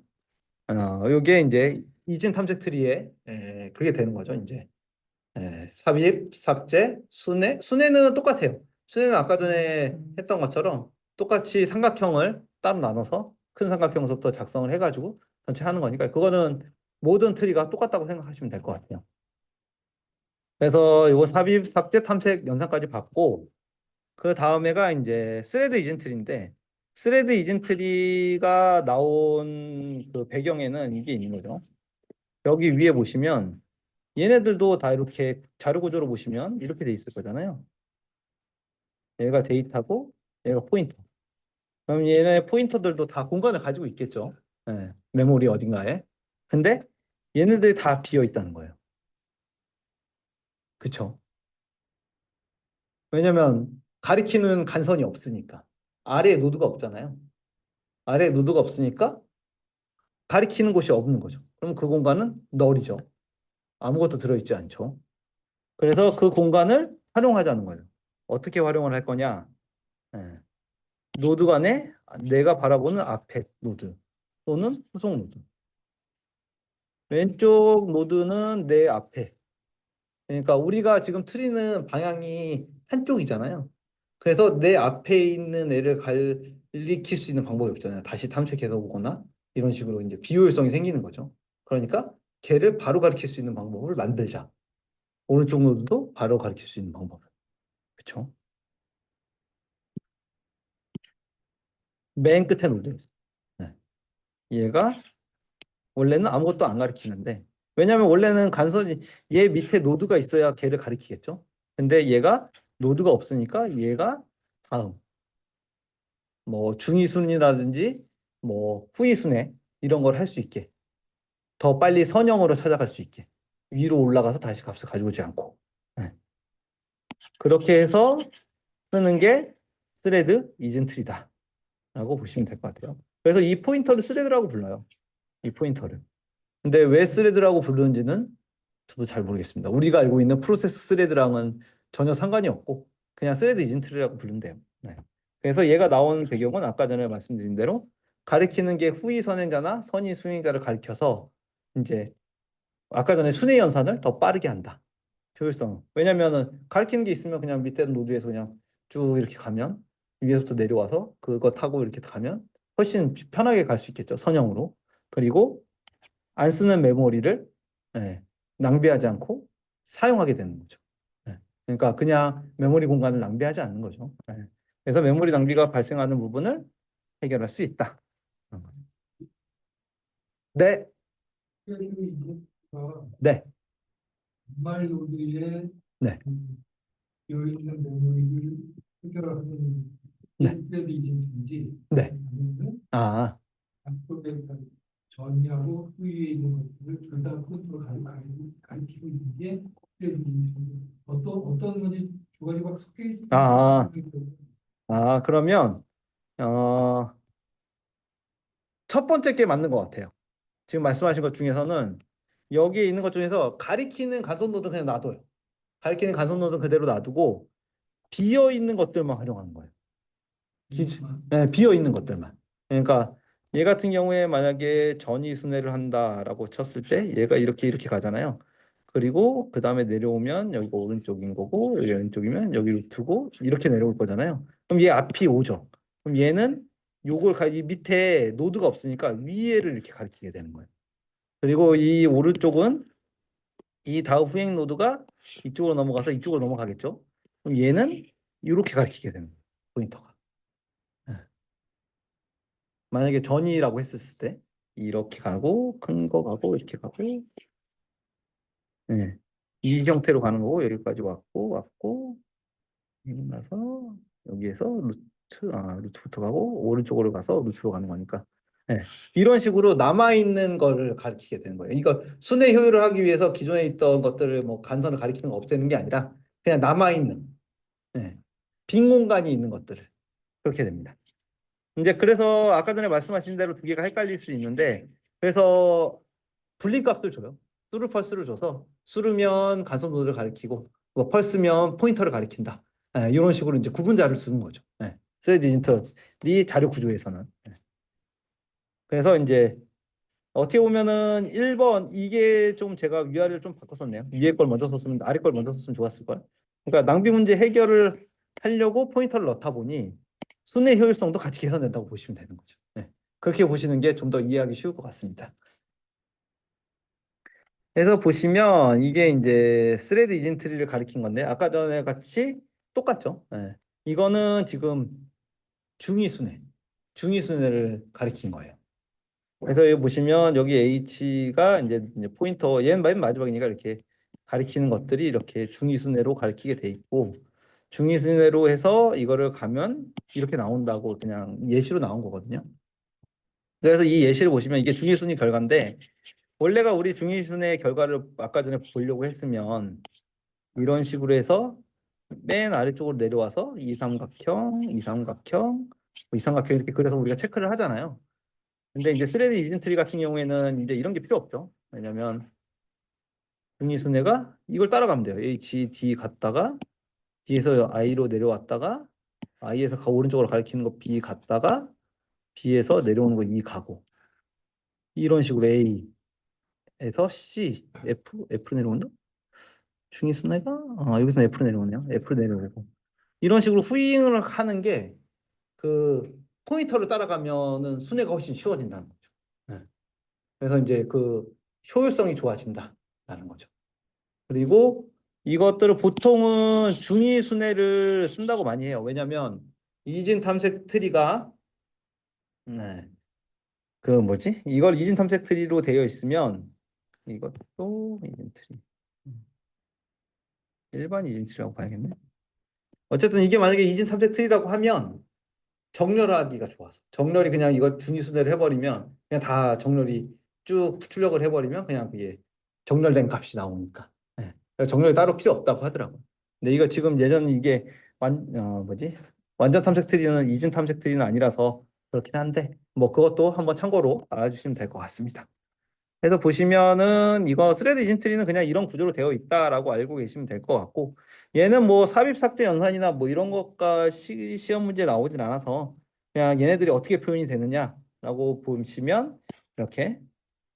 요게 이제 이진 탐색 트리에 그게 되는 거죠, 이제. 삽입, 삭제, 순회는 똑같아요. 순회는 아까 전에 했던 것처럼 똑같이 삼각형을 따로 나눠서 큰 삼각형부터 작성을 해가지고 전체 하는 거니까 그거는 모든 트리가 똑같다고 생각하시면 될 것 같아요. 그래서 이거 삽입, 삭제, 탐색 영상까지 봤고 그 다음에가 이제 스레드 이진 트리인데 스레드 이진 트리가 나온 그 배경에는 이게 있는 거죠. 여기 위에 보시면 얘네들도 다 이렇게 자료 구조로 보시면 이렇게 돼 있을 거잖아요. 얘가 데이터고 얘가 포인터. 그럼 얘네 포인터들도 다 공간을 가지고 있겠죠. 메모리 어딘가에. 근데 얘네들이 다 비어 있다는 거예요. 그쵸? 왜냐면 가리키는 간선이 없으니까. 아래에 노드가 없잖아요. 아래에 노드가 없으니까 가리키는 곳이 없는 거죠. 그럼 그 공간은 널이죠. 아무것도 들어있지 않죠. 그래서 그 공간을 활용하자는 거예요. 어떻게 활용을 할 거냐? 예. 노드 간에 내가 바라보는 앞에 노드 또는 후속 노드. 왼쪽 노드는 내 앞에. 그러니까 우리가 지금 트리는 방향이 한쪽이잖아요. 그래서 내 앞에 있는 애를 가리킬 수 있는 방법이 없잖아요. 다시 탐색해서 보거나 이런 식으로 이제 비효율성이 생기는 거죠. 그러니까 걔를 바로 가리킬 수 있는 방법을 만들자. 오른쪽 노드도 바로 가리킬 수 있는 방법. 그렇죠? 맨 끝에 노드 있어. 네. 얘가 원래는 아무것도 안 가리키는데 왜냐하면 원래는 간선이 얘 밑에 노드가 있어야 걔를 가리키겠죠. 근데 얘가 노드가 없으니까 얘가 다음 뭐 중위순이라든지 뭐 후위순회 이런 걸 할 수 있게 더 빨리 선형으로 찾아갈 수 있게 위로 올라가서 다시 값을 가지고 오지 않고. 네. 그렇게 해서 쓰는 게 스레드 이즌트리다 라고 보시면 될 것 같아요. 그래서 이 포인터를 스레드라고 불러요. 이 포인터를. 근데 왜 스레드라고 부르는지는 저도 잘 모르겠습니다. 우리가 알고 있는 프로세스 스레드랑은 전혀 상관이 없고 그냥 스레드 이즌트리라고 부른대요. 네. 그래서 얘가 나온 배경은 아까 전에 말씀드린 대로 가리키는 게 후위 선행자나 선의 수행자를 가리켜서 이제 아까 전에 순회 연산을 더 빠르게 한다. 효율성. 왜냐면은 가리키는 게 있으면 그냥 밑에 노드에서 그냥 쭉 이렇게 가면 위에서부터 내려와서 그거 타고 이렇게 가면 훨씬 편하게 갈 수 있겠죠. 선형으로. 그리고 안 쓰는 메모리를 예, 낭비하지 않고 사용하게 되는 거죠. 예. 그러니까 그냥 메모리 공간을 낭비하지 않는 거죠. 예. 그래서 메모리 낭비가 발생하는 부분을 해결할 수 있다. 그런 거죠. 네, 그래서 이제가 네, 연말 노드에 네, 비어 있는 메모리를 해결하는 네, 스트레이지인지 네. 아니면 아, 앞쪽에 전이하고 후위에 있는 것들을 둘 다 컨트롤 가리키고 있는 게 스트레이지인지 어떤 건지 두 가지가 섞여 아, 있는 그러면 어, 첫 번째 게 맞는 것 같아요. 지금 말씀하신 것 중에서는 여기에 있는 것 중에서 가리키는 간섭 노드 그냥 놔둬요. 가리키는 간섭 노드 그대로 놔두고 비어 있는 것들만 활용하는 거예요. 네, 비어 있는 것들만. 그러니까 얘 같은 경우에 만약에 전이 순회를 한다라고 쳤을 때 얘가 이렇게 가잖아요. 그리고 그 다음에 내려오면 여기가 오른쪽인 거고 여기 왼쪽이면 여기 루트고 이렇게 내려올 거잖아요. 그럼 얘 앞이 오죠. 그럼 얘는 이 밑에 노드가 없으니까 위에를 이렇게 가리키게 되는 거예요. 그리고 이 오른쪽은 이 다음 후행 노드가 이쪽으로 넘어가서 이쪽으로 넘어가겠죠. 그럼 얘는 이렇게 가리키게 되는 거예요. 포인터가. 네. 만약에 전이라고 했었을 때 이렇게 가고 큰 거 가고 이렇게 가고 네. 이 형태로 가는 거고 여기까지 왔고 그리고 나서 여기에서 루트부터 가고 오른쪽으로 가서 루트로 가는 거니까 네. 이런 식으로 남아있는 거를 가리키게 되는 거예요. 이거 순회 효율을 하기 위해서 기존에 있던 것들을 뭐 간선을 가리키는 거 없애는 게 아니라 그냥 남아있는 네. 빈 공간이 있는 것들을 그렇게 됩니다. 이제 그래서 아까 전에 말씀하신 대로 두 개가 헷갈릴 수 있는데 그래서 불린 값을 줘요. 수루 펄스를 줘서 수루면 간섭 노드를 가리키고 뭐 펄스면 포인터를 가리킨다. 이런 식으로 이제 구분자를 쓰는 거죠. 스레드 인터이 자료 구조에서는. 그래서 이제 어떻게 보면은 1번 이게 좀 제가 위아래를 좀 바꿨었네요. 위에 걸 먼저 썼으면 아래 걸 먼저 썼으면 좋았을 걸. 그러니까 낭비 문제 해결을 하려고 포인터를 넣다 보니 순회 효율성도 같이 계산된다고 보시면 되는 거죠. 그렇게 보시는 게 좀 더 이해하기 쉬울 것 같습니다. 그래서 보시면 이게 이제 스레드 이진트리를 가리킨 건데 아까 전에 같이 똑같죠. 이거는 지금 중위순회, 중위순회를 가리킨 거예요. 그래서 여기 보시면 여기 H가 이제 포인터 얘는 맨 마지막이니까 이렇게 가리키는 것들이 이렇게 중위순회로 가리키게 돼 있고 중위순회로 해서 이거를 가면 이렇게 나온다고 그냥 예시로 나온 거거든요. 그래서 이 예시를 보시면 이게 중위순위 결과인데 원래가 우리 중위순의 결과를 아까 전에 보려고 했으면 이런 식으로 해서 맨 아래쪽으로 내려와서 이삼각형, 이삼각형, 이삼각형 이렇게 그려서 우리가 체크를 하잖아요. 근데 이제 스레드 이진트리 같은 경우에는 이제 이런 게 필요 없죠. 왜냐면 중위순회가 이걸 따라가면 돼요. H, D 갔다가 D에서 I로 내려왔다가 I에서 오른쪽으로 가리키는 거 B 갔다가 B에서 내려오는 거 E 가고 이런 식으로 A에서 C, F로 내려온다? 중위순회가 여기서 F로 내려오네요. F로 내려오고 이런 식으로 후잉을 하는 게 그 포인터를 따라가면은 순회가 훨씬 쉬워진다는 거죠. 네. 그래서 이제 그 효율성이 좋아진다라는 거죠. 그리고 이것들을 보통은 중위순회를 쓴다고 많이 해요. 왜냐하면 이진 탐색 트리가 네. 그 뭐지? 이걸 이진 탐색 트리로 되어 있으면 이것도 이진 트리 일반 이진 트리라고 봐야겠네. 어쨌든 이게 만약에 이진 탐색 트리라고 하면 정렬하기가 좋아서 정렬이 그냥 이거 중위순회를 해버리면 그냥 다 정렬이 쭉 출력을 해버리면 그냥 그게 정렬된 값이 나오니까. 예. 그래서 정렬이 따로 필요 없다고 하더라고요. 근데 이거 지금 예전 이게 뭐지? 완전 탐색 트리는 이진 탐색 트리는 아니라서 그렇긴 한데 뭐 그것도 한번 참고로 알아주시면 될 것 같습니다. 그래서 보시면은 이거 스레드 이진 트리는 그냥 이런 구조로 되어 있다라고 알고 계시면 될 것 같고 얘는 뭐 삽입 삭제 연산이나 뭐 이런 것과 시험 문제 나오진 않아서 그냥 얘네들이 어떻게 표현이 되느냐라고 보시면 이렇게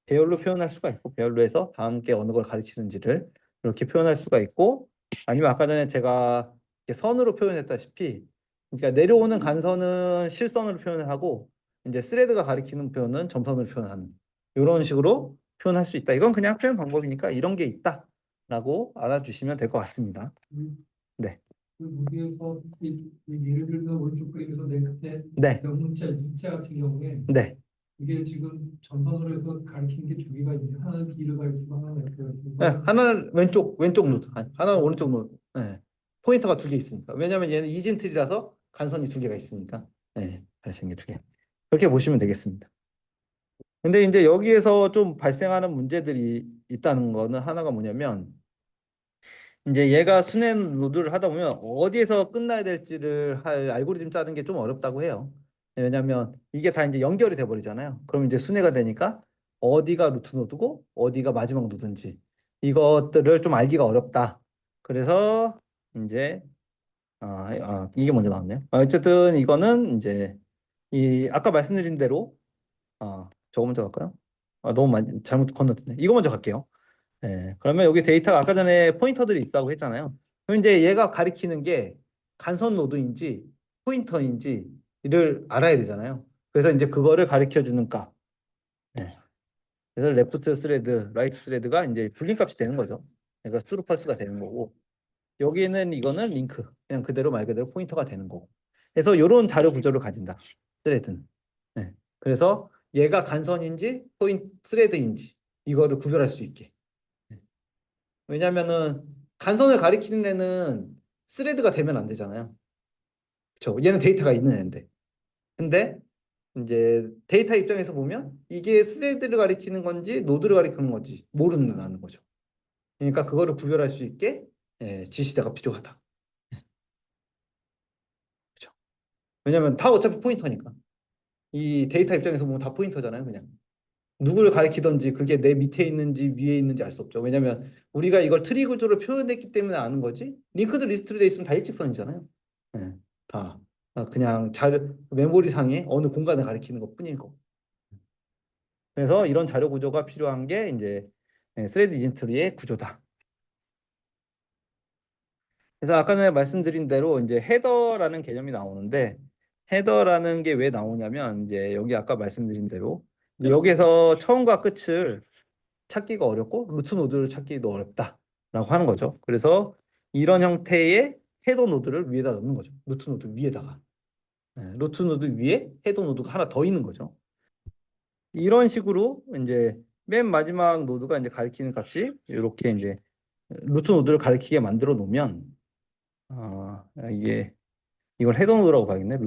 배열로 표현할 수가 있고 배열로해서 다음 게 어느 걸 가르치는지를 이렇게 표현할 수가 있고 아니면 아까 전에 제가 이렇게 선으로 표현했다시피 그러니까 내려오는 간선은 실선으로 표현을 하고 이제 스레드가 가리키는 표현은 점선으로 표현하는 이런 식으로 표현할 수 있다. 이건 그냥 표현 방법이니까 이런 게 있다라고 알아주시면 될 것 같습니다. 네. 그 무기에서 예를 들면 오른쪽 그림에서 내 그때 네. 명문자 이자 같은 경우에 네. 이게 지금 전선으로 해서 가리키는 게 두 개가 있는데 하나는 B를 가리키고 하나는 F를 네, 가리키고 하나는 왼쪽 노드, 하나는 오른쪽 노드. 네. 포인터가 두 개 있으니까. 왜냐면 얘는 이진틀이라서 간선이 두 개가 있으니까. 네, 발생이 두 개. 그렇게 보시면 되겠습니다. 근데 이제 여기에서 좀 발생하는 문제들이 있다는 거는 하나가 뭐냐면 이제 얘가 순환 노드를 하다 보면 어디에서 끝나야 될지를 할 알고리즘 짜는 게 좀 어렵다고 해요. 왜냐면 이게 다 이제 연결이 돼 버리잖아요. 그럼 이제 순회가 되니까 어디가 루트 노드고 어디가 마지막 노드인지 이것들을 좀 알기가 어렵다. 그래서 이제 이게 먼저 나왔네요. 어쨌든 이거는 이제 이 아까 말씀드린 대로 저거 먼저 갈까요? 너무 많이 잘못 건너뛰네. 이거 먼저 갈게요. 네, 그러면 여기 데이터가 아까 전에 포인터들이 있다고 했잖아요. 그럼 이제 얘가 가리키는 게 간선 노드인지 포인터인지를 알아야 되잖아요. 그래서 이제 그거를 가리켜 주는 값. 네. 그래서 레프트 스레드, 라이트 스레드가 이제 불린 값이 되는 거죠. 그러니까 트루 펄스가 되는 거고 여기는 이거는 링크, 그냥 그대로 말 그대로 포인터가 되는 거고. 그래서 이런 자료 구조를 가진다. 스레드는. 네. 그래서 얘가 간선인지 스레드인지 이거를 구별할 수 있게. 왜냐면은 간선을 가리키는 애는 스레드가 되면 안 되잖아요. 그렇죠? 얘는 데이터가 있는 애인데. 근데 이제 데이터 입장에서 보면 이게 스레드를 가리키는 건지 노드를 가리키는 건지 모르는 거죠. 그러니까 그거를 구별할 수 있게 지시자가 필요하다. 그렇죠? 왜냐면 다 어차피 포인터니까. 이 데이터 입장에서 보면 다 포인터잖아요, 그냥. 누구를 가리키던지 그게 내 밑에 있는지 위에 있는지 알 수 없죠. 왜냐면 우리가 이걸 트리 구조로 표현했기 때문에 아는 거지. 링크드 리스트로 돼 있으면 다 일직선이잖아요. 네, 다 그냥 메모리 상에 어느 공간을 가리키는 것뿐인 거. 그래서 이런 자료 구조가 필요한 게 이제 스레드 이진트리의 구조다. 그래서 아까 전에 말씀드린 대로 이제 헤더라는 개념이 나오는데 헤더라는 게 왜 나오냐면 이제 여기 아까 말씀드린 대로 여기에서 처음과 끝을 찾기가 어렵고 루트 노드를 찾기도 어렵다라고 하는 거죠. 그래서 이런 형태의 헤더 노드를 위에다 넣는 거죠. 루트 노드 위에다가. 루트 노드 위에 헤더 노드가 하나 더 있는 거죠. 이런 식으로 이제 맨 마지막 노드가 이제 가리키는 값이 이렇게 이제 루트 노드를 가리키게 만들어 놓으면 이게 이걸 헤더 노드라고 봐야겠네.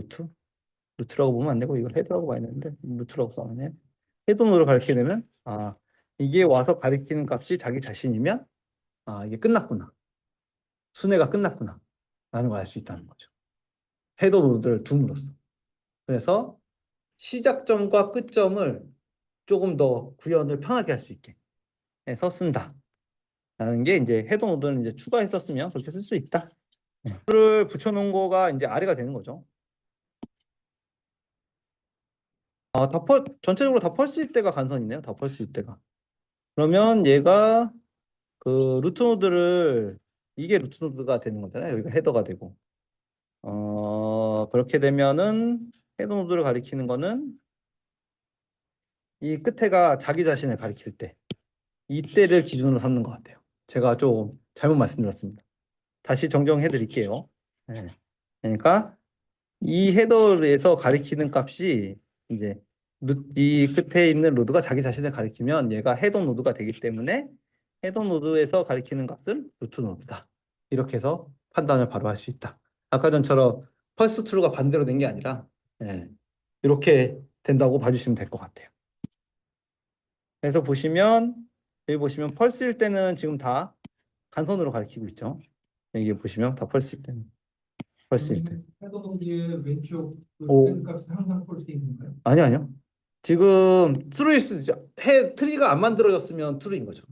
루트라고 보면 안 되고 이걸 헤더라고 봐야 되는데 루트라고 써놨네. 헤더 노드를 가리키게 되면 이게 와서 가리키는 값이 자기 자신이면 이게 끝났구나. 순회가 끝났구나. 라는 걸 알 수 있다는 거죠. 헤더 노드를 둠으로써. 그래서 시작점과 끝점을 조금 더 구현을 편하게 할 수 있게 해서 쓴다. 라는 게 이제 헤더 노드는 이제 추가했었으면 그렇게 쓸 수 있다. 를 붙여놓은 거가 이제 아래가 되는 거죠. 전체적으로 다 펄스일 때가 간선이네요. 다 펄스일 때가. 그러면 얘가 그 루트 노드를 이게 루트 노드가 되는 거잖아요. 여기가 헤더가 되고. 그렇게 되면은 헤더 노드를 가리키는 거는 이 끝에가 자기 자신을 가리킬 때 이때를 기준으로 삼는 것 같아요. 제가 좀 잘못 말씀드렸습니다. 다시 정정해 드릴게요. 네. 그러니까 이 헤더에서 가리키는 값이 이제 이 끝에 있는 노드가 자기 자신을 가리키면 얘가 헤더 노드가 되기 때문에 헤더 노드에서 가리키는 값은 루트 노드다. 이렇게 해서 판단을 바로 할 수 있다. 아까 전처럼 펄스 트루가 반대로 된 게 아니라 이렇게 된다고 봐주시면 될 것 같아요. 그래서 보시면 여기 보시면 펄스일 때는 지금 다 간선으로 가리키고 있죠. 여기 보시면 다 펄스일 때는 펄스일 때. 그러면 헤더 동지의 왼쪽 그 오, 밴드 값은 항상 폴스 있는 건가요? 아니요, 아니요. 지금 트루일 수 해 트리가 안 만들어졌으면 트루인 거죠.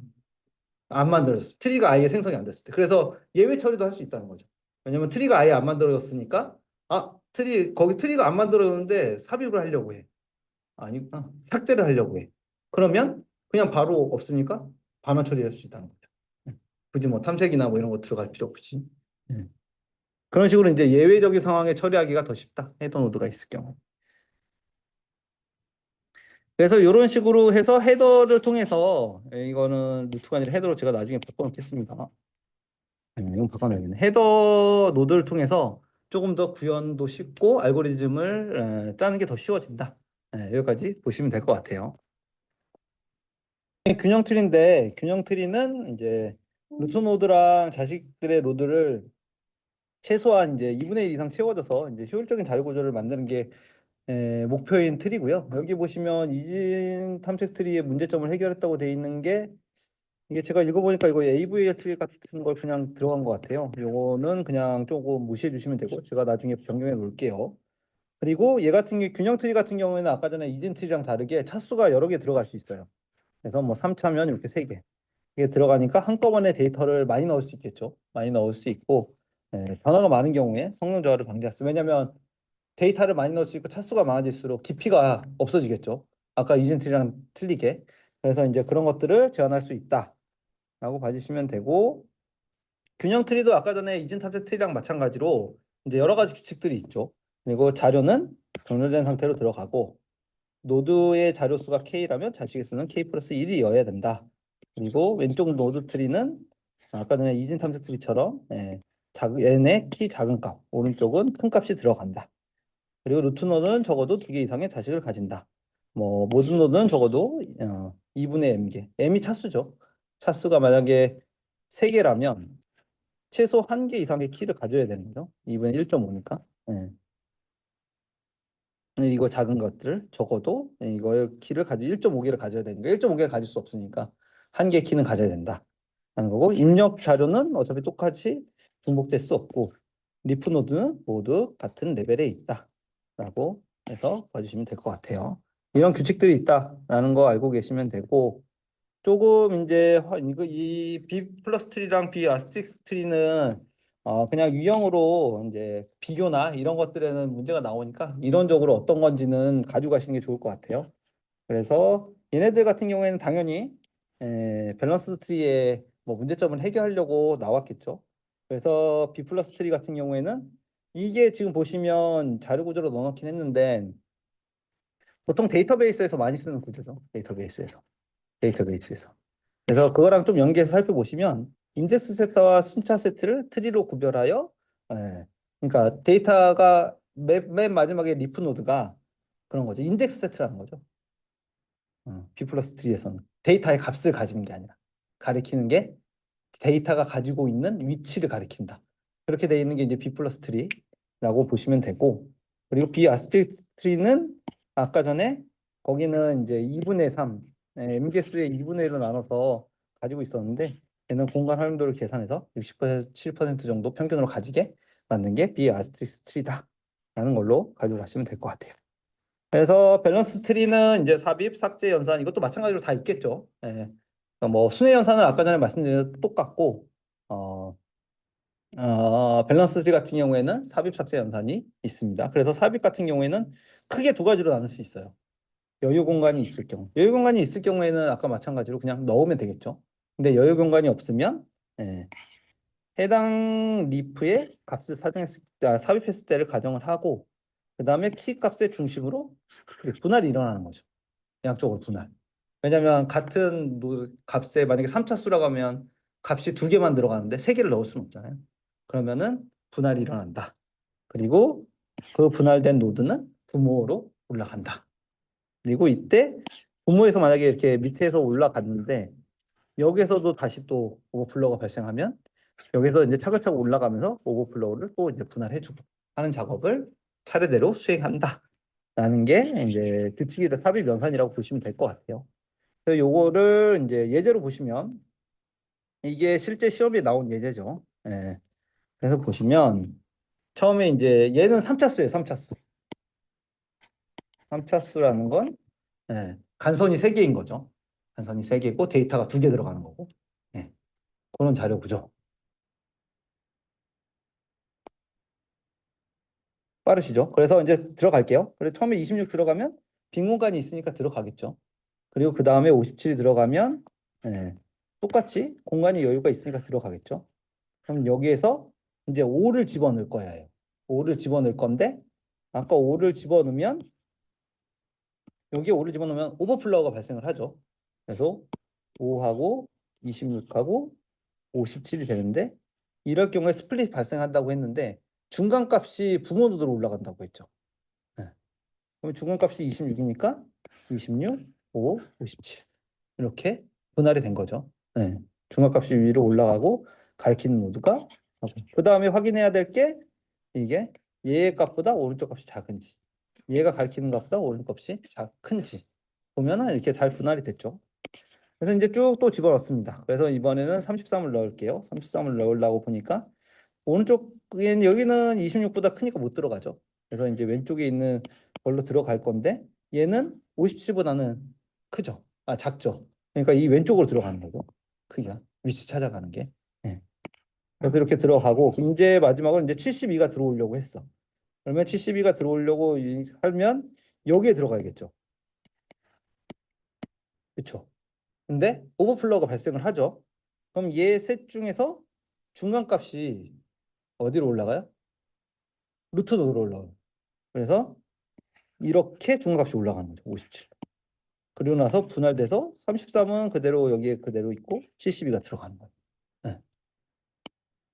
안 만들어졌어. 트리가 아예 생성이 안 됐을 때. 그래서 예외 처리도 할 수 있다는 거죠. 왜냐면 트리가 아예 안 만들어졌으니까 거기 트리가 안 만들어졌는데 삽입을 하려고 해. 아니구나. 삭제를 하려고 해. 그러면 그냥 바로 없으니까 반환 처리할 수 있다는 거죠. 굳이 뭐 탐색이나 뭐 이런 거 들어갈 필요 없이. 예. 그런 식으로 이제 예외적인 상황에 처리하기가 더 쉽다. 헤더 노드가 있을 경우. 그래서 이런 식으로 해서 헤더를 통해서 이거는 루트가 아니라 헤더로 제가 나중에 바꿔놓겠습니다. 이건 바꿔놔야겠네. 헤더 노드를 통해서 조금 더 구현도 쉽고 알고리즘을 짜는 게 더 쉬워진다. 여기까지 보시면 될 것 같아요. 균형 트리인데 균형 트리는 이제 루트 노드랑 자식들의 노드를 최소한 이제 2분의 1 이상 채워져서 이제 효율적인 자료 구조를 만드는 게 목표인 트리고요. 여기 보시면 이진 탐색 트리의 문제점을 해결했다고 돼 있는 게 이게 제가 읽어보니까 이거 AVL 트리 같은 걸 그냥 들어간 것 같아요. 요거는 그냥 조금 무시해 주시면 되고 제가 나중에 변경해 놓을게요. 그리고 얘 같은 게 균형 트리 같은 경우에는 아까 전에 이진 트리랑 다르게 차수가 여러 개 들어갈 수 있어요. 그래서 뭐 3차면 이렇게 3개. 이게 들어가니까 한꺼번에 데이터를 많이 넣을 수 있겠죠. 많이 넣을 수 있고 변화가 많은 경우에 성능 저하를 방지할 수. 왜냐하면 데이터를 많이 넣을 수 있고 차수가 많아질수록 깊이가 없어지겠죠. 아까 이진 트리랑 틀리게. 그래서 이제 그런 것들을 제한할 수 있다라고 봐주시면 되고 균형 트리도 아까 전에 이진 탐색 트리랑 마찬가지로 이제 여러 가지 규칙들이 있죠. 그리고 자료는 정렬된 상태로 들어가고 노드의 자료 수가 K라면 자식의 수는 K 플러스 1이어야 된다. 그리고 왼쪽 노드 트리는 아까 전에 이진 탐색 트리처럼 얘네 키 작은 값, 오른쪽은 큰 값이 들어간다. 그리고 루트 노드는 적어도 2개 이상의 자식을 가진다. 뭐 모든 노드는 적어도 2분의 m개. m이 차수죠. 차수가 만약에 3개라면 최소 1개 이상의 키를 가져야 되는 거죠. 2분의 1.5니까. 이거 작은 것들 적어도 이거 키를 가지고 1.5개를 가져야 되니까 1.5개를 가질 수 없으니까 1개 키는 가져야 된다 하는 거고 입력 자료는 어차피 똑같이 중복될 수 없고 리프 노드는 모두 같은 레벨에 있다 라고 해서 봐주시면 될 것 같아요. 이런 규칙들이 있다라는 거 알고 계시면 되고 조금 이제 이거 이 B 플러스 트리랑 B 아스틱스 트리는 그냥 유형으로 이제 비교나 이런 것들에는 문제가 나오니까 이론적으로 어떤 건지는 가져가시는 게 좋을 것 같아요. 그래서 얘네들 같은 경우에는 당연히 밸런스 트리의 뭐 문제점을 해결하려고 나왔겠죠. 그래서 B 플러스 트리 같은 경우에는 이게 지금 보시면 자료 구조로 넣어놓긴 했는데 보통 데이터베이스에서 많이 쓰는 구조죠. 데이터베이스에서. 그래서 그거랑 좀 연계해서 살펴보시면 인덱스 세트와 순차 세트를 트리로 구별하여 그러니까 데이터가 맨 마지막에 리프 노드가 그런 거죠. 인덱스 세트라는 거죠. B 플러스 트리에서는 데이터의 값을 가지는 게 아니라 가리키는 게 데이터가 가지고 있는 위치를 가리킨다. 그렇게 돼 있는 게 이제 B 플러스 트리라고 보시면 되고 그리고 B 아스틱 트리는 아까 전에 거기는 이제 2분의 3 M개수의 2분의 1로 나눠서 가지고 있었는데 얘는 공간 활용도를 계산해서 67% 정도 평균으로 가지게 만든 게 B 아스틱 트리다라는 걸로 가지고 가시면 될 것 같아요. 그래서 밸런스 트리는 이제 삽입, 삭제, 연산 이것도 마찬가지로 다 있겠죠. 그러니까 뭐 순회 연산은 아까 전에 말씀드린 똑같고 밸런스 트리 같은 경우에는 삽입, 삭제, 연산이 있습니다. 그래서 삽입 같은 경우에는 크게 두 가지로 나눌 수 있어요. 여유 공간이 있을 경우. 여유 공간이 있을 경우에는 아까 마찬가지로 그냥 넣으면 되겠죠. 근데 여유 공간이 없으면 해당 리프의 값을 삽입했을 때를 가정을 하고 그 다음에 키 값의 중심으로 분할이 일어나는 거죠. 양쪽으로 분할. 왜냐하면 같은 값에 만약에 3차수라고 하면 값이 2개만 들어가는데 3개를 넣을 수는 없잖아요. 그러면은 분할이 일어난다. 그리고 그 분할된 노드는 부모로 올라간다. 그리고 이때 부모에서 만약에 이렇게 밑에서 올라갔는데 여기서도 다시 또 오버플로우가 발생하면 여기서 이제 차근차근 올라가면서 오버플로우를 또 이제 분할해주고 하는 작업을 차례대로 수행한다. 라는 게 이제 드치기를 삽입 연산이라고 보시면 될 것 같아요. 그래서 요거를 이제 예제로 보시면 이게 실제 시험에 나온 예제죠. 예. 그래서 보시면 처음에 이제 얘는 3차수예요, 3차수. 3차수라는 건 간선이 3개인 거죠. 간선이 3개고 데이터가 2개 들어가는 거고. 예. 그런 자료 구조. 빠르시죠? 그래서 이제 들어갈게요. 그래서 처음에 26 들어가면 빈 공간이 있으니까 들어가겠죠. 그리고 그 다음에 57이 들어가면 예, 똑같이 공간이 여유가 있으니까 들어가겠죠. 그럼 여기에서 이제 5를 집어넣을 거예요. 5를 집어넣을 건데 아까 5를 집어넣으면 여기에 5를 집어넣으면 오버플로우가 발생을 하죠. 그래서 5하고 26하고 57이 되는데 이럴 경우에 스플릿 발생한다고 했는데 중간값이 부모 노드로 올라간다고 했죠. 네. 그럼 중간값이 26이니까 26, 5, 57 이렇게 분할이 된 거죠. 네. 중간값이 위로 올라가고 가리키는 노드가 그 다음에 확인해야 될 게 이게 얘의 값보다 오른쪽 값이 작은지 얘가 가리키는 값보다 오른쪽 값이 큰지 보면은 이렇게 잘 분할이 됐죠. 그래서 이제 쭉 또 집어넣습니다. 그래서 이번에는 33을 넣을게요. 33을 넣으려고 보니까 오른쪽엔 여기는 26보다 크니까 못 들어가죠. 그래서 이제 왼쪽에 있는 걸로 들어갈 건데 얘는 57보다는 크죠. 아, 작죠. 그러니까 이 왼쪽으로 들어가는 거고 크기가 위치 찾아가는 게. 예. 그래서 이렇게 들어가고 이제 마지막으로 이제 72가 들어오려고 했어. 그러면 72가 들어오려고 하면 여기에 들어가야겠죠. 그렇죠. 근데 오버플로우가 발생을 하죠. 그럼 얘 셋 중에서 중간값이 어디로 올라가요? 루트 노드로 올라가요. 그래서 이렇게 중간값이 올라가는 거죠. 57. 그리고 나서 분할돼서 33은 그대로 여기에 그대로 있고 72가 들어가는 거예요. 네.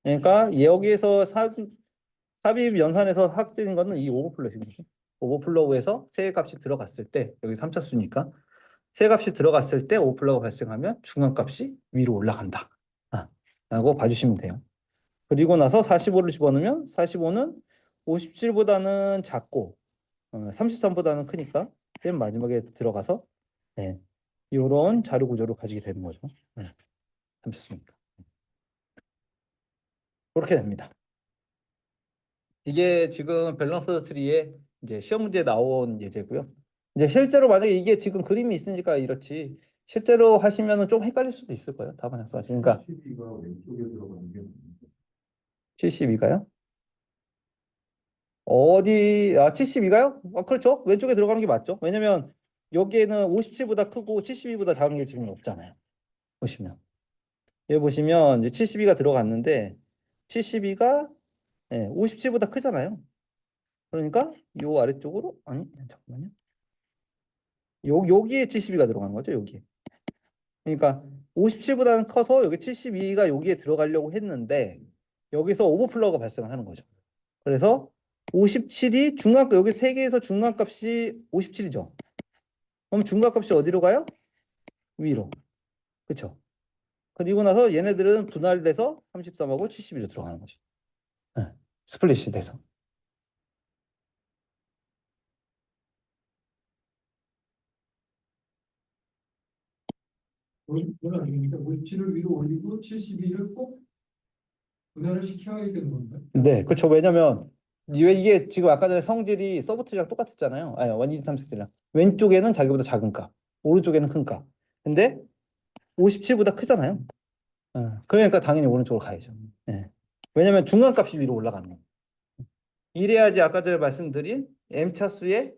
그러니까 여기에서 삽입 연산에서 확정된 거는 이 오버플로우입니다. 오버플로우에서 세 값이 들어갔을 때 여기 3차수니까 세 값이 들어갔을 때 오버플로우가 발생하면 중간값이 위로 올라간다. 라고 봐주시면 돼요. 그리고 나서 45를 집어넣으면 45는 57보다는 작고 33보다는 크니까 맨 마지막에 들어가서 네, 이런 자료 구조를 가지게 되는 거죠. 네, 좋습니다. 그렇게 됩니다. 이게 지금 밸런스 트리에 이제 시험 문제에 나온 예제고요. 이제 실제로 만약에 이게 지금 그림이 있으니까 이렇지 실제로 하시면은 좀 헷갈릴 수도 있을 거예요. 답안 작성하시니까 72가 왼쪽에 들어가는 게 뭡니까? 72가요? 어디 72가요? 그렇죠. 왼쪽에 들어가는 게 맞죠. 왜냐면 여기에는 57보다 크고 72보다 작은 게 지금 없잖아요. 보시면 여기 보시면 이제 72가 들어갔는데 72가 57보다 크잖아요. 그러니까 요 아래쪽으로 아니 잠깐만요. 여기에 72가 들어가는 거죠. 여기에. 그러니까 57보다는 커서 여기 72가 여기에 들어가려고 했는데 여기서 오버플로우가 발생을 하는 거죠. 그래서 57이 중간 여기 세 개에서 중간값이 57이죠. 그럼 중간값이 어디로 가요? 위로. 그렇죠? 그리고 나서 얘네들은 분할돼서 33하고 72로 들어가는 거죠. 네. 스플릿이 돼서. 그건 아닙니까? 57을 위로 올리고 72를 꼭 분할을 시켜야 되는 건가요? 네, 그렇죠. 왜냐면 왜 이게 지금 아까 전에 성질이 서브트리랑 똑같았잖아요. 아니, 원이진 탐색들이랑. 왼쪽에는 자기보다 작은 값, 오른쪽에는 큰 값. 근데 57보다 크잖아요. 그러니까 당연히 오른쪽으로 가야죠. 예. 왜냐면 중간값이 위로 올라가는 거예요. 이래야지 아까 전에 말씀드린 M차수의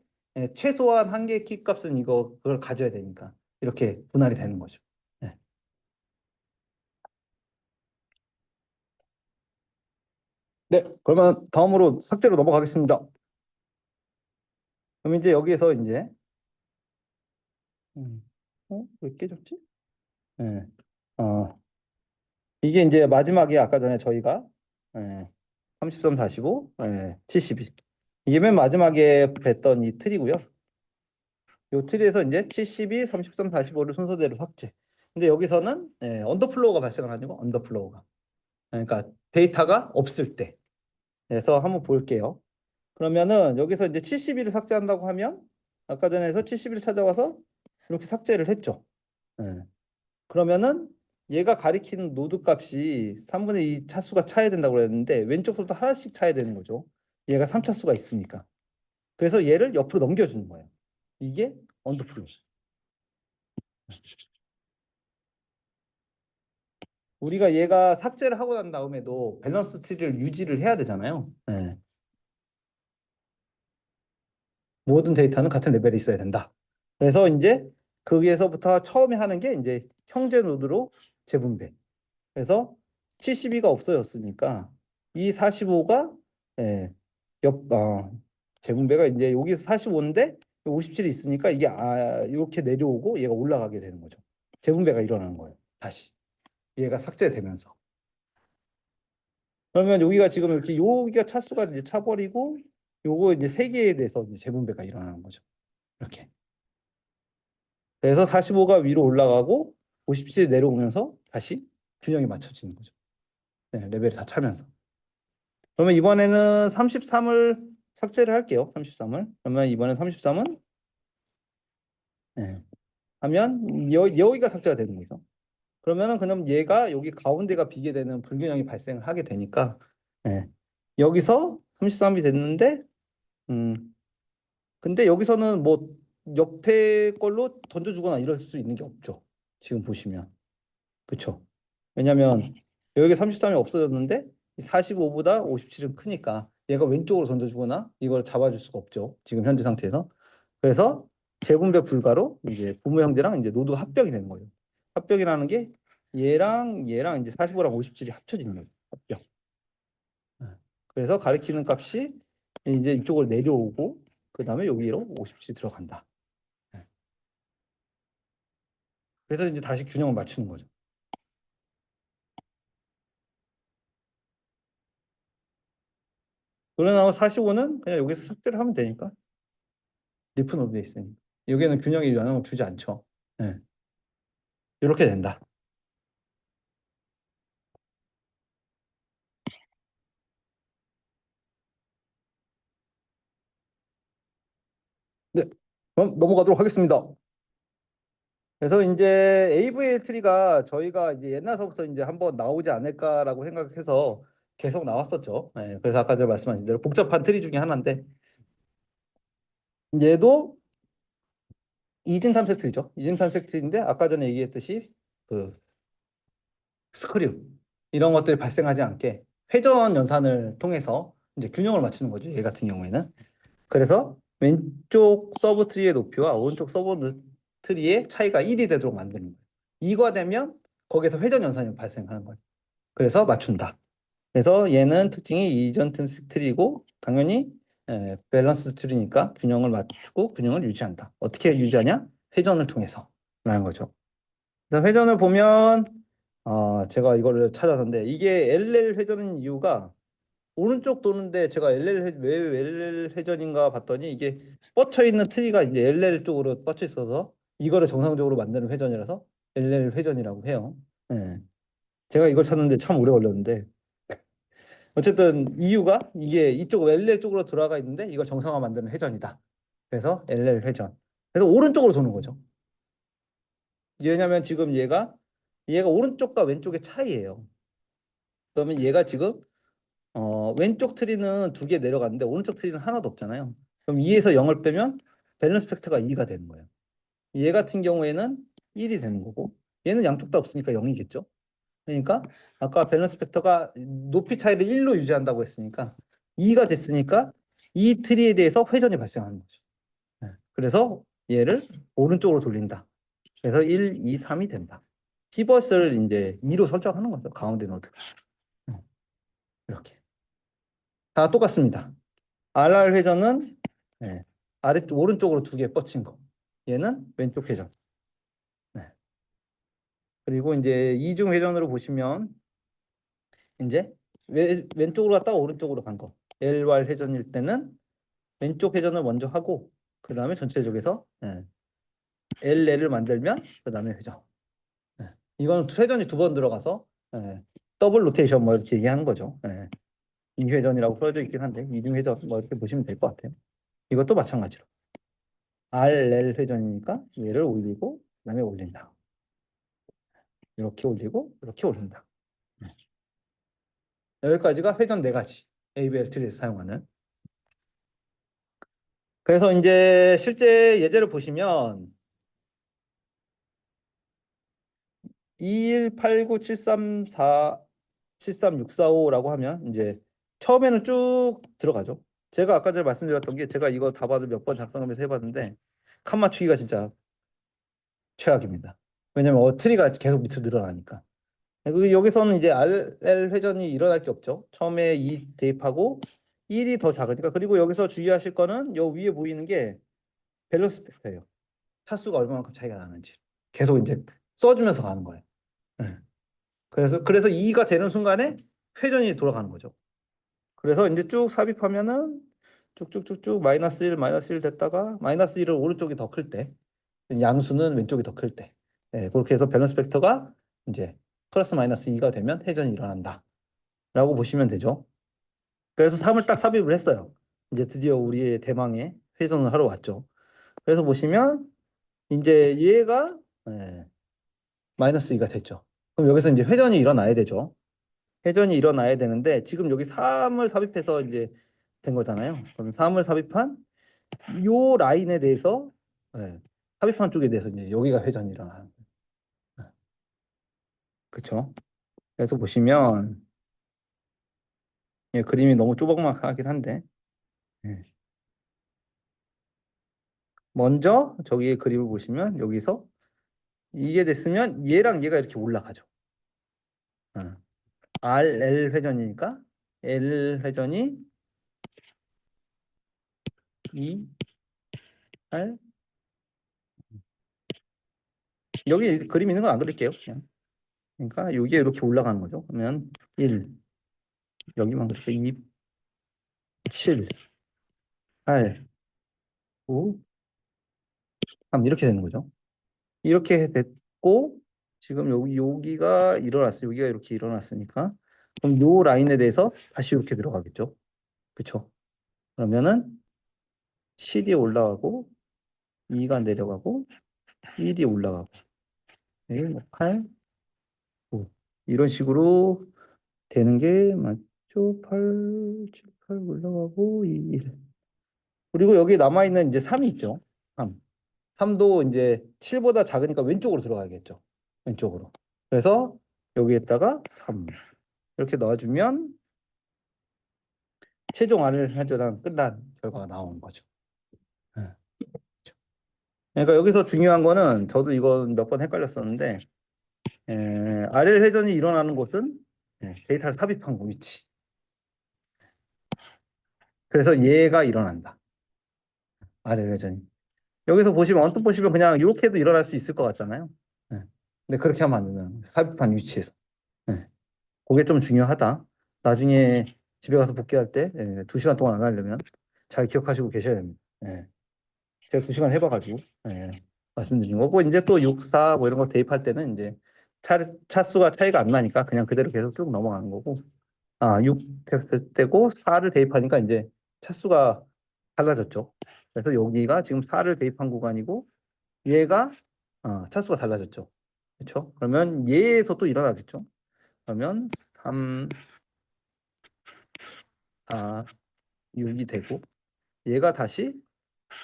최소한 한 개의 키값은 그걸 가져야 되니까 이렇게 분할이 되는 거죠. 예. 네, 그러면 다음으로 삭제로 넘어가겠습니다. 그럼 이제 여기에서 이제 음, 왜 깨졌지? 예. 어, 이게 이제 마지막에 아까 전에 저희가 33, 45, 72 이게 맨 마지막에 뵀던 이 틀이고요. 이 틀에서 이제 72, 33, 45를 순서대로 삭제. 근데 여기서는 언더플로우가 발생을 하죠. 언더플로우가. 그러니까 데이터가 없을 때. 그래서 한번 볼게요. 그러면은 여기서 이제 72를 삭제한다고 하면 아까 전에서 72를 찾아와서 이렇게 삭제를 했죠. 예. 그러면은 얘가 가리키는 노드 값이 3분의 2 차수가 차야 된다고 그랬는데 왼쪽부터 하나씩 차야 되는 거죠. 얘가 3차수가 있으니까. 그래서 얘를 옆으로 넘겨주는 거예요. 이게 언더프로. 우리가 얘가 삭제를 하고 난 다음에도 밸런스 트리를 유지를 해야 되잖아요. 예. 모든 데이터는 같은 레벨에 있어야 된다. 그래서 이제 거기에서부터 처음에 하는 게 이제 형제 노드로 재분배. 그래서 72가 없어졌으니까 이 45가 예, 재분배가 이제 여기서 45인데 57이 있으니까 이게 이렇게 내려오고 얘가 올라가게 되는 거죠. 재분배가 일어나는 거예요. 다시 얘가 삭제되면서. 그러면 여기가 지금 이렇게 여기가 차수가 이제 차버리고 요거 이제 세 개에 대해서 이제 재분배가 일어나는 거죠. 이렇게. 그래서 45가 위로 올라가고 57이 내려오면서 다시 균형이 맞춰지는 거죠. 네, 레벨이 다 차면서. 그러면 이번에는 33을 삭제를 할게요. 33을. 그러면 이번에 33은 네, 하면 여기가 삭제가 되는 거죠. 그러면은 그럼 얘가 여기 가운데가 비게 되는 불균형이 발생하게 되니까 네, 여기서 33이 됐는데 근데 여기서는 뭐 옆에 걸로 던져주거나 이럴 수 있는 게 없죠. 지금 보시면. 그렇죠. 왜냐면 여기 33이 없어졌는데 45보다 57은 크니까 얘가 왼쪽으로 던져주거나 이걸 잡아줄 수가 없죠. 지금 현재 상태에서. 그래서 재분배 불가로 이제 부모 형제랑 이제 노드 합병이 되는 거예요. 합병이라는 게 얘랑 이제 45랑 57이 합쳐지는 거예요. 합병. 네. 그래서 가리키는 값이 이제 이쪽으로 내려오고 그다음에 여기로 57이 들어간다. 네. 그래서 이제 다시 균형을 맞추는 거죠. 그러나 45는 그냥 여기서 삭제를 하면 되니까. 리프 노드에 있으니 여기에는 균형이 영향을 주지 않죠. 네. 이렇게 된다. 네. 그럼 넘어가도록 하겠습니다. 그래서 이제 AVL 트리가 저희가 이제 옛날서부터 이제 한번 나오지 않을까라고 생각해서 계속 나왔었죠. 네. 그래서 아까 제가 말씀하신 대로 복잡한 트리 중에 하나인데 얘도 이진 탐색 트리죠. 이진 탐색 트리인데 아까 전에 얘기했듯이 그 스크류 이런 것들이 발생하지 않게 회전 연산을 통해서 이제 균형을 맞추는 거죠. 얘 같은 경우에는. 그래서 왼쪽 서브 트리의 높이와 오른쪽 서브 트리의 차이가 1이 되도록 만드는 거예요. 이거 되면 거기서 회전 연산이 발생하는 거예요. 그래서 맞춘다. 그래서 얘는 특징이 이전 트리고 당연히 밸런스 트리니까 균형을 맞추고 균형을 유지한다. 어떻게 유지하냐? 회전을 통해서 라는 거죠. 그래서 회전을 보면 제가 이거를 찾아서인데 이게 LL 회전인 이유가 오른쪽 도는데 제가 왜 LL 회전인가 봤더니 이게 뻗쳐 있는 트리가 이제 LL 쪽으로 뻗쳐 있어서 이거를 정상적으로 만드는 회전이라서 LL 회전이라고 해요. 예. 제가 이걸 찾는데 참 오래 걸렸는데 어쨌든 이유가 이게 이쪽 LL 쪽으로 들어가 있는데 이걸 정상화 만드는 회전이다. 그래서 LL 회전. 그래서 오른쪽으로 도는 거죠. 왜냐면 지금 얘가 오른쪽과 왼쪽의 차이예요. 그러면 얘가 지금 왼쪽 트리는 두 개 내려갔는데 오른쪽 트리는 하나도 없잖아요. 그럼 2에서 0을 빼면 밸런스 팩터가 2가 되는 거예요. 얘 같은 경우에는 1이 되는 거고 얘는 양쪽 다 없으니까 0이겠죠. 그러니까 아까 밸런스 팩터가 높이 차이를 1로 유지한다고 했으니까 2가 됐으니까 이 트리에 대해서 회전이 발생하는 거죠. 네. 그래서 얘를 오른쪽으로 돌린다. 그래서 1, 2, 3이 된다. 피벗을 이제 2로 설정하는 거죠. 가운데 노드. 이렇게. 다 똑같습니다. RR 회전은 네, 오른쪽으로 두 개 뻗친 거. 얘는 왼쪽 회전. 네. 그리고 이제 이중 회전으로 보시면 이제 왼쪽으로 갔다가 오른쪽으로 간 거. LR 회전일 때는 왼쪽 회전을 먼저 하고 그 다음에 전체적에서 LL을 만들면 그 다음에 회전. 네. 이거는 회전이 두 번 들어가서 더블 로테이션 뭐 이렇게 얘기하는 거죠. 이회전이라고 써져 있긴 한데 이중 회전 뭐 이렇게 보시면 될 것 같아요. 이것도 마찬가지로. RL 회전이니까 얘를 올리고 그다음에 올린다. 이렇게 올리고 이렇게 올린다. 여기까지가 회전 네 가지. ABL 트리에서 사용하는. 그래서 이제 실제 예제를 보시면 2189734 73645라고 하면 이제 처음에는 쭉 들어가죠. 제가 아까 전에 말씀드렸던 게 제가 이거 답안을 몇 번 작성하면서 해봤는데 칸 맞추기가 진짜 최악입니다. 왜냐면 트리가 계속 밑으로 늘어나니까. 그리고 여기서는 이제 RL 회전이 일어날 게 없죠. 처음에 2 대입하고 1이 더 작으니까. 그리고 여기서 주의하실 거는 요 위에 보이는 게 밸런스 팩터예요. 차수가 얼마만큼 차이가 나는지. 계속 이제 써주면서 가는 거예요. 네. 그래서 2가 되는 순간에 회전이 돌아가는 거죠. 그래서 이제 쭉 삽입하면은 쭉쭉쭉쭉 마이너스 1 됐다가 마이너스 1을 오른쪽이 더 클 때, 양수는 왼쪽이 더 클 때. 네, 그렇게 해서 밸런스 팩터가 이제 플러스 마이너스 2가 되면 회전이 일어난다. 라고 보시면 되죠. 그래서 3을 딱 삽입을 했어요. 이제 드디어 우리의 대망의 회전을 하러 왔죠. 그래서 보시면 이제 얘가 마이너스 2가 됐죠. 그럼 여기서 이제 회전이 일어나야 되죠. 회전이 일어나야 되는데 지금 여기 3을 삽입해서 이제 된 거잖아요. 그럼 3을 삽입한 요 라인에 대해서 삽입한 쪽에 대해서 이제 여기가 회전이 일어나는 거예요. 그렇죠? 그래서 보시면 그림이 너무 쪼박막하긴 한데 예. 먼저 저기 그림을 보시면 여기서 이게 됐으면 얘랑 얘가 이렇게 올라가죠. 어. RL 회전이니까 L 회전이 2 R 여기 그림 있는 건 안 그릴게요. 그냥. 그러니까 여기에 이렇게 올라가는 거죠. 그러면 1 여기만 그렇게 2 7 8 9 3 이렇게 되는 거죠. 이렇게 됐고 지금 여기가 일어났어요. 여기가 이렇게 일어났으니까 그럼 요 라인에 대해서 다시 이렇게 들어가겠죠. 그렇죠? 그러면은 7이 올라가고 2가 내려가고 1이 올라가고 1, 8, 9 이런 식으로 되는 게 맞죠? 8, 7, 8 올라가고 2, 1 그리고 여기 남아있는 이제 3이 있죠. 3. 3도 이제 7보다 작으니까 왼쪽으로 들어가야겠죠. 왼쪽으로. 그래서 여기에다가 3 이렇게 넣어주면 최종 R을 해줘랑 끝난 결과가 나오는 거죠. 네. 그러니까 여기서 중요한 거는 저도 이거 몇 번 헷갈렸었는데 RL 회전이 일어나는 곳은 데이터를 삽입한 곳 위치. 그래서 얘가 일어난다. RL 회전이. 여기서 보시면 언뜻 보시면 그냥 이렇게도 일어날 수 있을 것 같잖아요. 네. 근데 그렇게 하면 안 되는 삽입한 위치에서. 네. 그게 좀 중요하다. 나중에 집에 가서 복귀할 때 2시간 동안 안 하려면 잘 기억하시고 계셔야 됩니다. 예. 제가 2시간 해봐가지고 말씀드린 거고 이제 또 6, 4 뭐 이런 거 대입할 때는 이제 차수가 차이가 안 나니까 그냥 그대로 계속 쭉 넘어가는 거고 6 됐을 때고 4를 대입하니까 이제 차수가 달라졌죠. 그래서 여기가 지금 4를 대입한 구간이고 얘가 차수가 달라졌죠. 그렇죠? 그러면 얘에서 또 일어나겠죠. 그러면 3, 4, 6이 되고 얘가 다시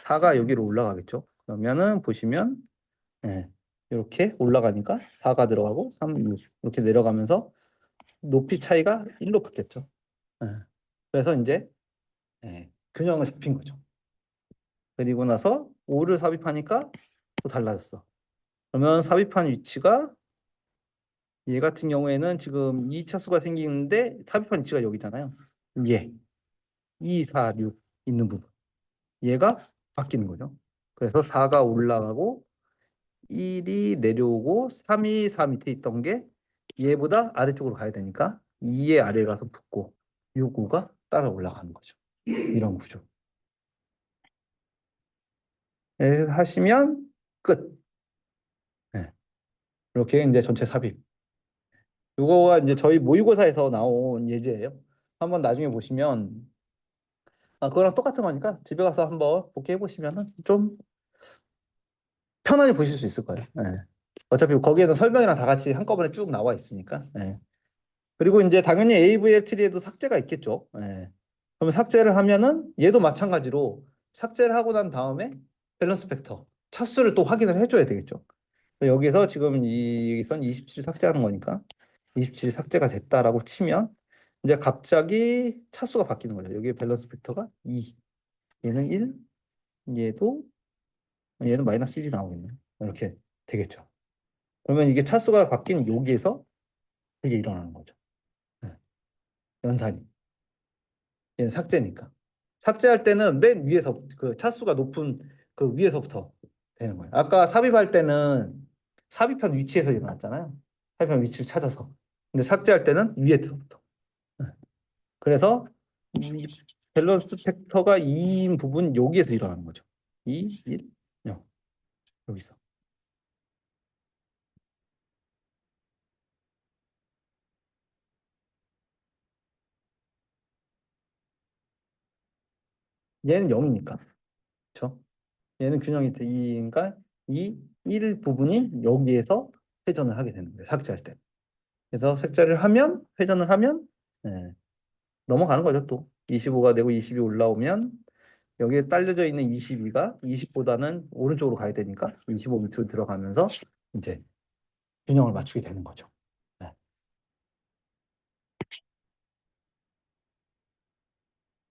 4가 여기로 올라가겠죠. 그러면은 보시면 이렇게 올라가니까 4가 들어가고 3, 6 이렇게 내려가면서 높이 차이가 1로 바뀌었죠. 예. 그래서 이제 균형을 잡힌 거죠. 그리고 나서 5를 삽입하니까 또 달라졌어. 그러면 삽입한 위치가 얘 같은 경우에는 지금 2차수가 생기는데 삽입한 위치가 여기잖아요. 얘 2, 4, 6 있는 부분. 얘가 바뀌는 거죠. 그래서 4가 올라가고 1이 내려오고 3이 4 밑에 있던 게 얘보다 아래쪽으로 가야 되니까 2의 아래에 가서 붙고 6, 5가 따라 올라가는 거죠. 이런 구조. 하시면 끝. 네. 이렇게 이제 전체 삽입. 이거가 이제 저희 모의고사에서 나온 예제예요. 한번 나중에 보시면 그거랑 똑같은 거니까 집에 가서 한번 복귀해 보시면은 좀 편안히 보실 수 있을 거예요. 네. 어차피 거기에는 설명이랑 다 같이 한꺼번에 쭉 나와 있으니까. 예. 그리고 이제 당연히 AVL 트리에도 삭제가 있겠죠. 예. 그러면 삭제를 하면은 얘도 마찬가지로 삭제를 하고 난 다음에 밸런스 팩터 차수를 또 확인을 해줘야 되겠죠. 여기서 지금 이 선 27 삭제하는 거니까 27 삭제가 됐다라고 치면 이제 갑자기 차수가 바뀌는 거죠. 여기 밸런스 팩터가 2, 얘는 1, 얘는 마이너스 1이 나오겠네요. 이렇게 되겠죠. 그러면 이게 차수가 바뀐 여기에서 이게 일어나는 거죠. 네. 연산이. 얘는 삭제니까. 삭제할 때는 맨 위에서 그 차수가 높은 그 위에서부터 되는 거예요. 아까 삽입할 때는 삽입한 위치에서 일어났잖아요. 삽입한 위치를 찾아서. 근데 삭제할 때는 위에서부터. 네. 그래서 이 밸런스 팩터가 2인 부분 여기에서 일어나는 거죠. 2, 1, 0. 여기서. 얘는 0이니까. 그렇죠? 얘는 균형이 2인가 2, 1 부분이 여기에서 회전을 하게 되는 거예요. 삭제할 때. 그래서 삭제를 하면 회전을 하면 예, 넘어가는 거죠 또. 25가 되고 20이 올라오면 여기에 딸려져 있는 22가 20보다는 오른쪽으로 가야 되니까 25 밑으로 들어가면서 이제 균형을 맞추게 되는 거죠. 네.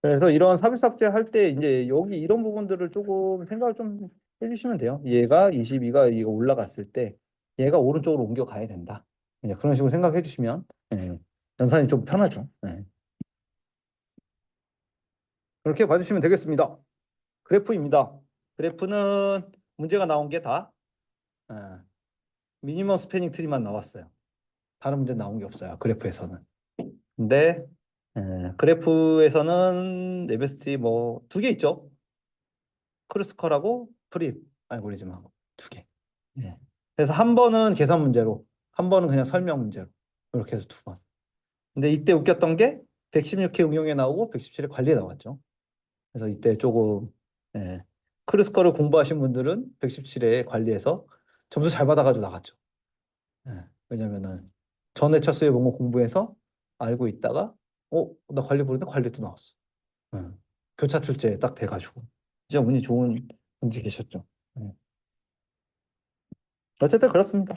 그래서 이런 삽입 삭제할 때 이제 여기 이런 부분들을 조금 생각을 좀 해주시면 돼요. 얘가 22가 이거 올라갔을 때 얘가 오른쪽으로 옮겨가야 된다. 네, 그런 식으로 생각해 주시면 연산이 좀 편하죠. 네. 그렇게 봐주시면 되겠습니다. 그래프입니다. 그래프는 문제가 나온 게 다 미니멈 스패닝 트리만 나왔어요. 다른 문제 나온 게 없어요. 그래프에서는. 근데 그래프에서는 MST 뭐 두 개 있죠. 크루스컬하고 프립 알고리즘하고 두 개. 예. 그래서 한 번은 계산 문제로, 한 번은 그냥 설명 문제로 이렇게 해서 두 번. 근데 이때 웃겼던 게 116회 응용에 나오고 117회 관리에 나왔죠. 그래서 이때 조금 예. 크루스컬을 공부하신 분들은 117회 관리에서 점수 잘 받아가지고 나갔죠. 예. 왜냐면은 전에 차수에 본거 공부해서 알고 있다가 나 관리 보는데 관리도 나왔어. 예. 교차 출제 딱 돼가지고 진짜 운이 좋은 분들이 계셨죠. 예. 어쨌든 그렇습니다.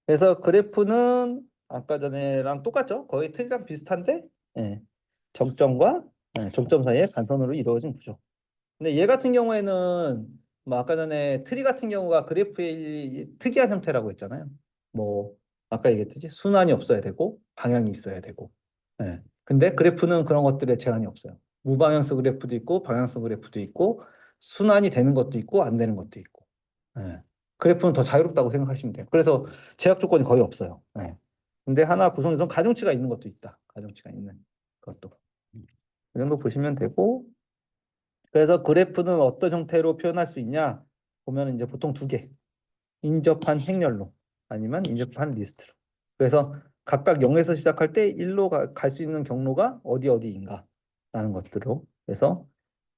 그래서 그래프는 아까 전에랑 똑같죠? 거의 틀이랑 비슷한데 예. 정점과 정점 사이의 간선으로 이루어진 구조. 근데 얘 같은 경우에는 뭐 아까 전에 트리 같은 경우가 그래프의 특이한 형태라고 했잖아요. 뭐 아까 얘기했듯이 순환이 없어야 되고 방향이 있어야 되고. 예. 근데 그래프는 그런 것들에 제한이 없어요. 무방향성 그래프도 있고 방향성 그래프도 있고 순환이 되는 것도 있고 안 되는 것도 있고. 예. 그래프는 더 자유롭다고 생각하시면 돼요. 그래서 제약 조건이 거의 없어요. 예. 근데 하나 구성에서 가중치가 있는 것도 있다. 가중치가 있는 것도. 이 정도 보시면 되고 그래서 그래프는 어떤 형태로 표현할 수 있냐? 보면 이제 보통 두 개. 인접한 행렬로 아니면 인접한 리스트로. 그래서 각각 0에서 시작할 때 1로 갈 수 있는 경로가 어디인가 라는 것들로. 그래서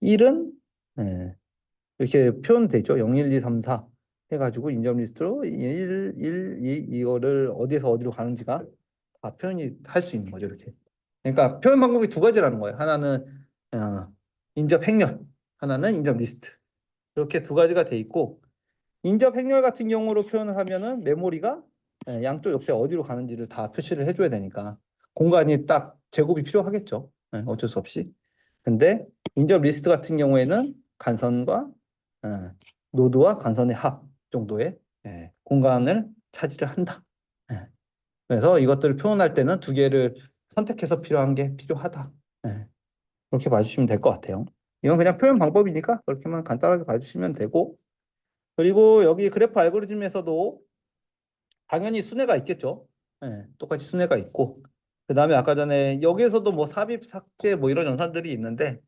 1은 이렇게 표현되죠. 0, 1, 2, 3, 4 해가지고 인접 리스트로 1, 2 이거를 어디에서 어디로 가는지가 다 표현이 할 수 있는 거죠. 이렇게. 그러니까 표현 방법이 두 가지라는 거예요. 하나는 인접 행렬, 하나는 인접 리스트. 이렇게 두 가지가 돼 있고 인접 행렬 같은 경우로 표현을 하면은 메모리가 양쪽 옆에 어디로 가는지를 다 표시를 해줘야 되니까 공간이 딱 제곱이 필요하겠죠. 어쩔 수 없이. 근데 인접 리스트 같은 경우에는 간선과 예, 노드와 간선의 합 정도의 공간을 차지를 한다. 예. 그래서 이것들을 표현할 때는 두 개를 선택해서 필요한 게 필요하다. 예. 그렇게 봐주시면 될 것 같아요. 이건 그냥 표현 방법이니까 그렇게만 간단하게 봐주시면 되고 그리고 여기 그래프 알고리즘에서도 당연히 순회가 있겠죠. 똑같이 순회가 있고 그 다음에 아까 전에 여기에서도 뭐 삽입, 삭제 뭐 이런 연산들이 있는데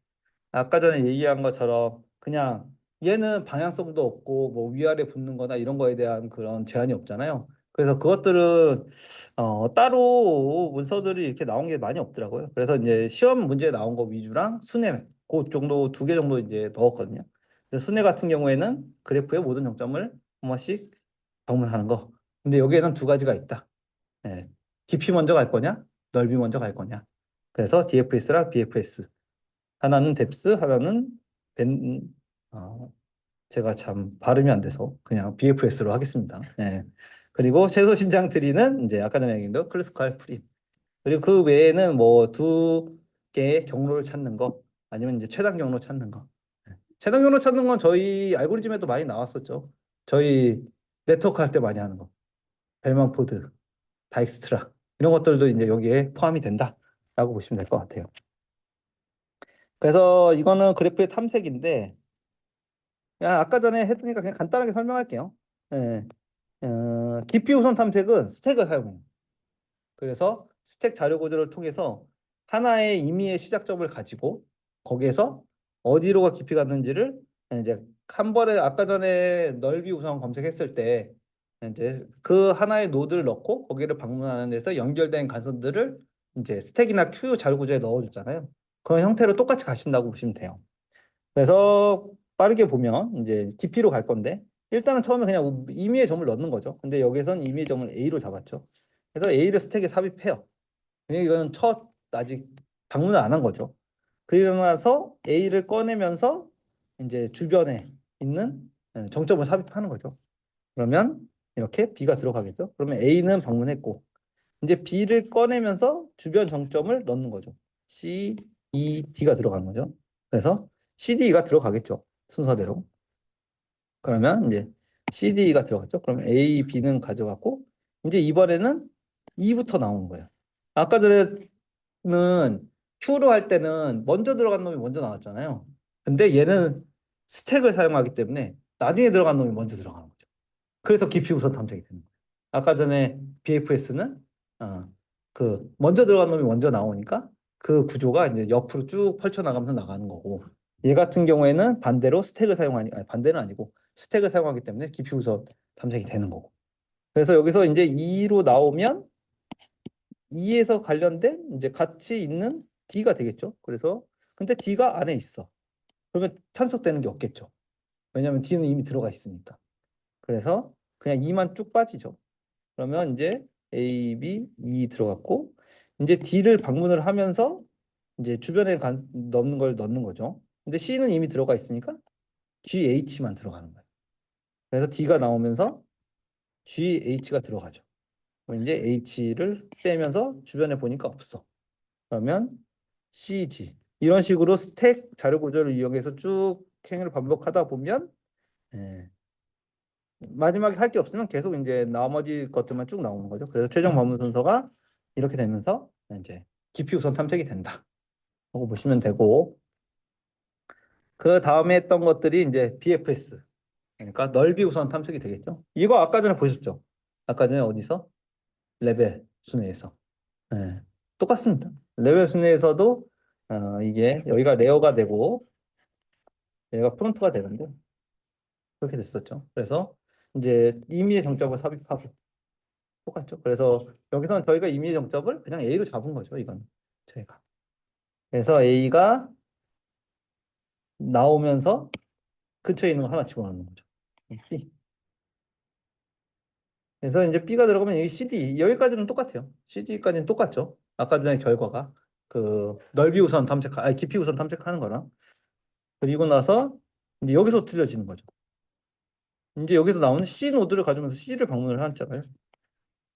아까 전에 얘기한 것처럼 그냥 얘는 방향성도 없고 뭐 위아래 붙는 거나 이런 거에 대한 그런 제한이 없잖아요. 그래서 그것들은 따로 문서들이 이렇게 나온 게 많이 없더라고요. 그래서 이제 시험 문제에 나온 거 위주랑 순회 그 정도 두 개 정도 이제 넣었거든요. 근데 순회 같은 경우에는 그래프의 모든 정점을 한 번씩 방문하는 거. 근데 여기에는 두 가지가 있다. 예. 깊이 먼저 갈 거냐? 넓이 먼저 갈 거냐? 그래서 DFS랑 BFS. 하나는 뎁스, 하나는 벤, 어, 제가 참 발음이 안 돼서 그냥 BFS로 하겠습니다. 예. 그리고 최소 신장 트리는 이제 아까 전에 얘기한 클래스컬 프림. 그리고 그 외에는 뭐 두 개의 경로를 찾는 거 아니면 이제 최단 경로 찾는 거. 예. 최단 경로 찾는 건 저희 알고리즘에도 많이 나왔었죠. 저희 네트워크 할 때 많이 하는 거. 벨만 포드, 다익스트라 이런 것들도 이제 여기에 포함이 된다라고 보시면 될 것 같아요. 그래서 이거는 그래프의 탐색인데 그냥 아까 전에 했으니까 그냥 간단하게 설명할게요. 예. 깊이 우선 탐색은 스택을 사용해요. 그래서 스택 자료 구조를 통해서 하나의 임의의 시작점을 가지고 거기에서 어디로가 깊이 갔는지를 이제 한 번에 아까 전에 넓이 우선 검색했을 때 이제 그 하나의 노드를 넣고 거기를 방문하는 데서 연결된 가선들을 이제 스택이나 큐 자료 구조에 넣어줬잖아요. 그런 형태로 똑같이 가신다고 보시면 돼요. 그래서 빠르게 보면 이제 깊이로 갈 건데 일단은 처음에 그냥 임의의 점을 넣는 거죠. 근데 여기선 임의의 점을 A로 잡았죠. 그래서 A를 스택에 삽입해요. 왜냐면 이거는 첫 아직 방문을 안 한 거죠. 그러고 나서 A를 꺼내면서 이제 주변에 있는 정점을 삽입하는 거죠. 그러면 이렇게 B가 들어가겠죠. 그러면 A는 방문했고 이제 B를 꺼내면서 주변 정점을 넣는 거죠. C, E, D가 들어가는 거죠. 그래서 CD가 들어가겠죠. 순서대로. 그러면 이제 CD가 들어갔죠. 그러면 A, B는 가져갔고 이제 이번에는 E부터 나오는 거예요. 아까 전에는 Q로 할 때는 먼저 들어간 놈이 먼저 나왔잖아요. 근데 얘는 스택을 사용하기 때문에 나중에 들어간 놈이 먼저 들어가는 거죠. 그래서 깊이 우선 탐색이 되는 거예요. 아까 전에 BFS는 그 먼저 들어간 놈이 먼저 나오니까 그 구조가 이제 옆으로 쭉 펼쳐나가면서 나가는 거고 얘 같은 경우에는 반대로 스택을 사용하니 아니 반대는 아니고 스택을 사용하기 때문에 깊이 우선 탐색이 되는 거고 그래서 여기서 이제 2로 나오면 2에서 관련된 이제 같이 있는 D가 되겠죠. 그래서 근데 D가 안에 있어. 그러면 참석되는 게 없겠죠. 왜냐하면 D는 이미 들어가 있으니까. 그래서 그냥 2만 쭉 빠지죠. 그러면 이제 A, B, E 들어갔고 이제 D를 방문을 하면서 이제 주변에 넣는 걸 넣는 거죠. 근데 C는 이미 들어가 있으니까 GH만 들어가는 거예요. 그래서 D가 나오면서 GH가 들어가죠. 그럼 이제 H를 빼면서 주변에 보니까 없어. 그러면 CG 이런 식으로 스택 자료 구조를 이용해서 쭉 행위를 반복하다 보면 예, 마지막에 할 게 없으면 계속 이제 나머지 것들만 쭉 나오는 거죠. 그래서 최종 반문 순서가 이렇게 되면서 이제 깊이 우선 탐색이 된다. 하고 보시면 되고 그 다음에 했던 것들이 이제 BFS 그러니까 넓이 우선 탐색이 되겠죠. 이거 아까 전에 보셨죠? 아까 전에 어디서? 레벨 순회에서. 네. 똑같습니다. 레벨 순회에서도 이게 여기가 레어가 되고 얘가 프론트가 되는데 그렇게 됐었죠. 그래서 이제 임의의 정점을 삽입하고 똑같죠. 그래서 여기서는 저희가 임의의 정점을 그냥 A로 잡은 거죠. 이건 저희가. 그래서 A가 나오면서 근처에 있는 거 하나 집어넣는 거죠. B. 그래서 이제 B가 들어가면 여기 CD 여기까지는 똑같아요. CD까지는 똑같죠. 아까 전에 결과가 그 넓이 우선 탐색, 아니 깊이 우선 탐색하는 거랑 그리고 나서 이제 여기서 틀려지는 거죠. 이제 여기서 나오는 C 노드를 가지면서 C를 방문을 하잖아요.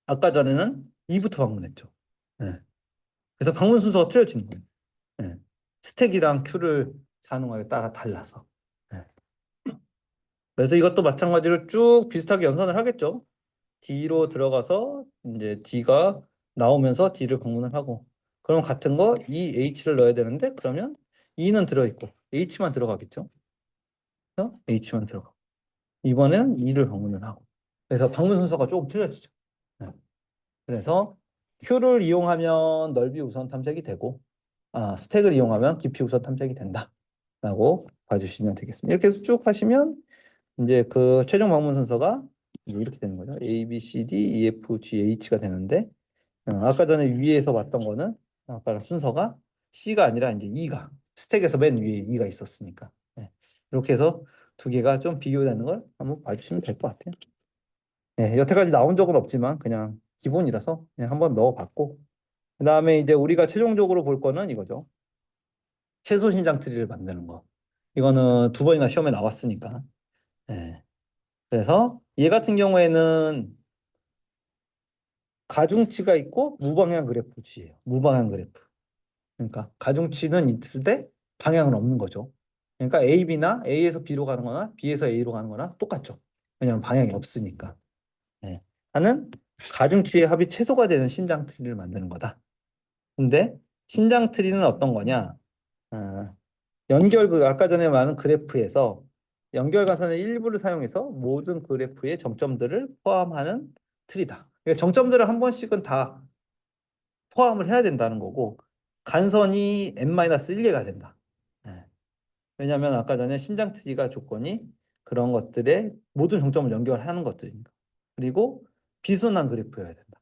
아까 전에는 E부터 방문했죠. 네. 그래서 방문 순서가 틀려지는 거예요. 네. 스택이랑 큐를 사용하게 따라 달라서. 네. 그래서 이것도 마찬가지로 쭉 비슷하게 연산을 하겠죠. D로 들어가서 이제 D가 나오면서 D를 방문을 하고 그럼 같은 거 E, H를 넣어야 되는데 그러면 E는 들어있고 H만 들어가겠죠. 그래서 H만 들어가. 이번에는 E를 방문을 하고 그래서 방문 순서가 조금 틀려지죠. 네. 그래서 Q를 이용하면 넓이 우선 탐색이 되고 스택을 이용하면 깊이 우선 탐색이 된다라고 봐주시면 되겠습니다. 이렇게 해서 쭉 하시면 이제 그 최종 방문 순서가 이제 이렇게 되는 거죠. A, B, C, D, E, F, G, H가 되는데 아까 전에 위에서 봤던 거는 아까 순서가 C가 아니라 이제 E가 스택에서 맨 위에 E가 있었으니까 네. 이렇게 해서 두 개가 좀 비교되는 걸 한번 봐주시면 될 것 같아요. 네, 여태까지 나온 적은 없지만 그냥 기본이라서 그냥 한번 넣어봤고 그다음에 이제 우리가 최종적으로 볼 거는 이거죠. 최소 신장 트리를 만드는 거. 이거는 두 번이나 시험에 나왔으니까. 네. 그래서 얘 같은 경우에는 가중치가 있고 무방향 그래프치예요. 무방향 그래프. 그러니까 가중치는 있을 방향은 없는 거죠. 그러니까 A, B나 A에서 B로 가는 거나 B에서 A로 가는 거나 똑같죠. 왜냐하면 방향이 없으니까. 네. 하는 가중치의 합이 최소가 되는 신장 트리를 만드는 거다. 근데 신장 트리는 어떤 거냐? 어, 아까 전에 말한 그래프에서 연결관선의 일부를 사용해서 모든 그래프의 정점들을 포함하는 트리다. 그러니까 정점들을 한 번씩은 다 포함을 해야 된다는 거고 간선이 n-1개가 된다. 예. 왜냐하면 아까 전에 신장 트리가 조건이 그런 것들의 모든 정점을 연결하는 것들입니다. 그리고 비순환 그래프여야 된다.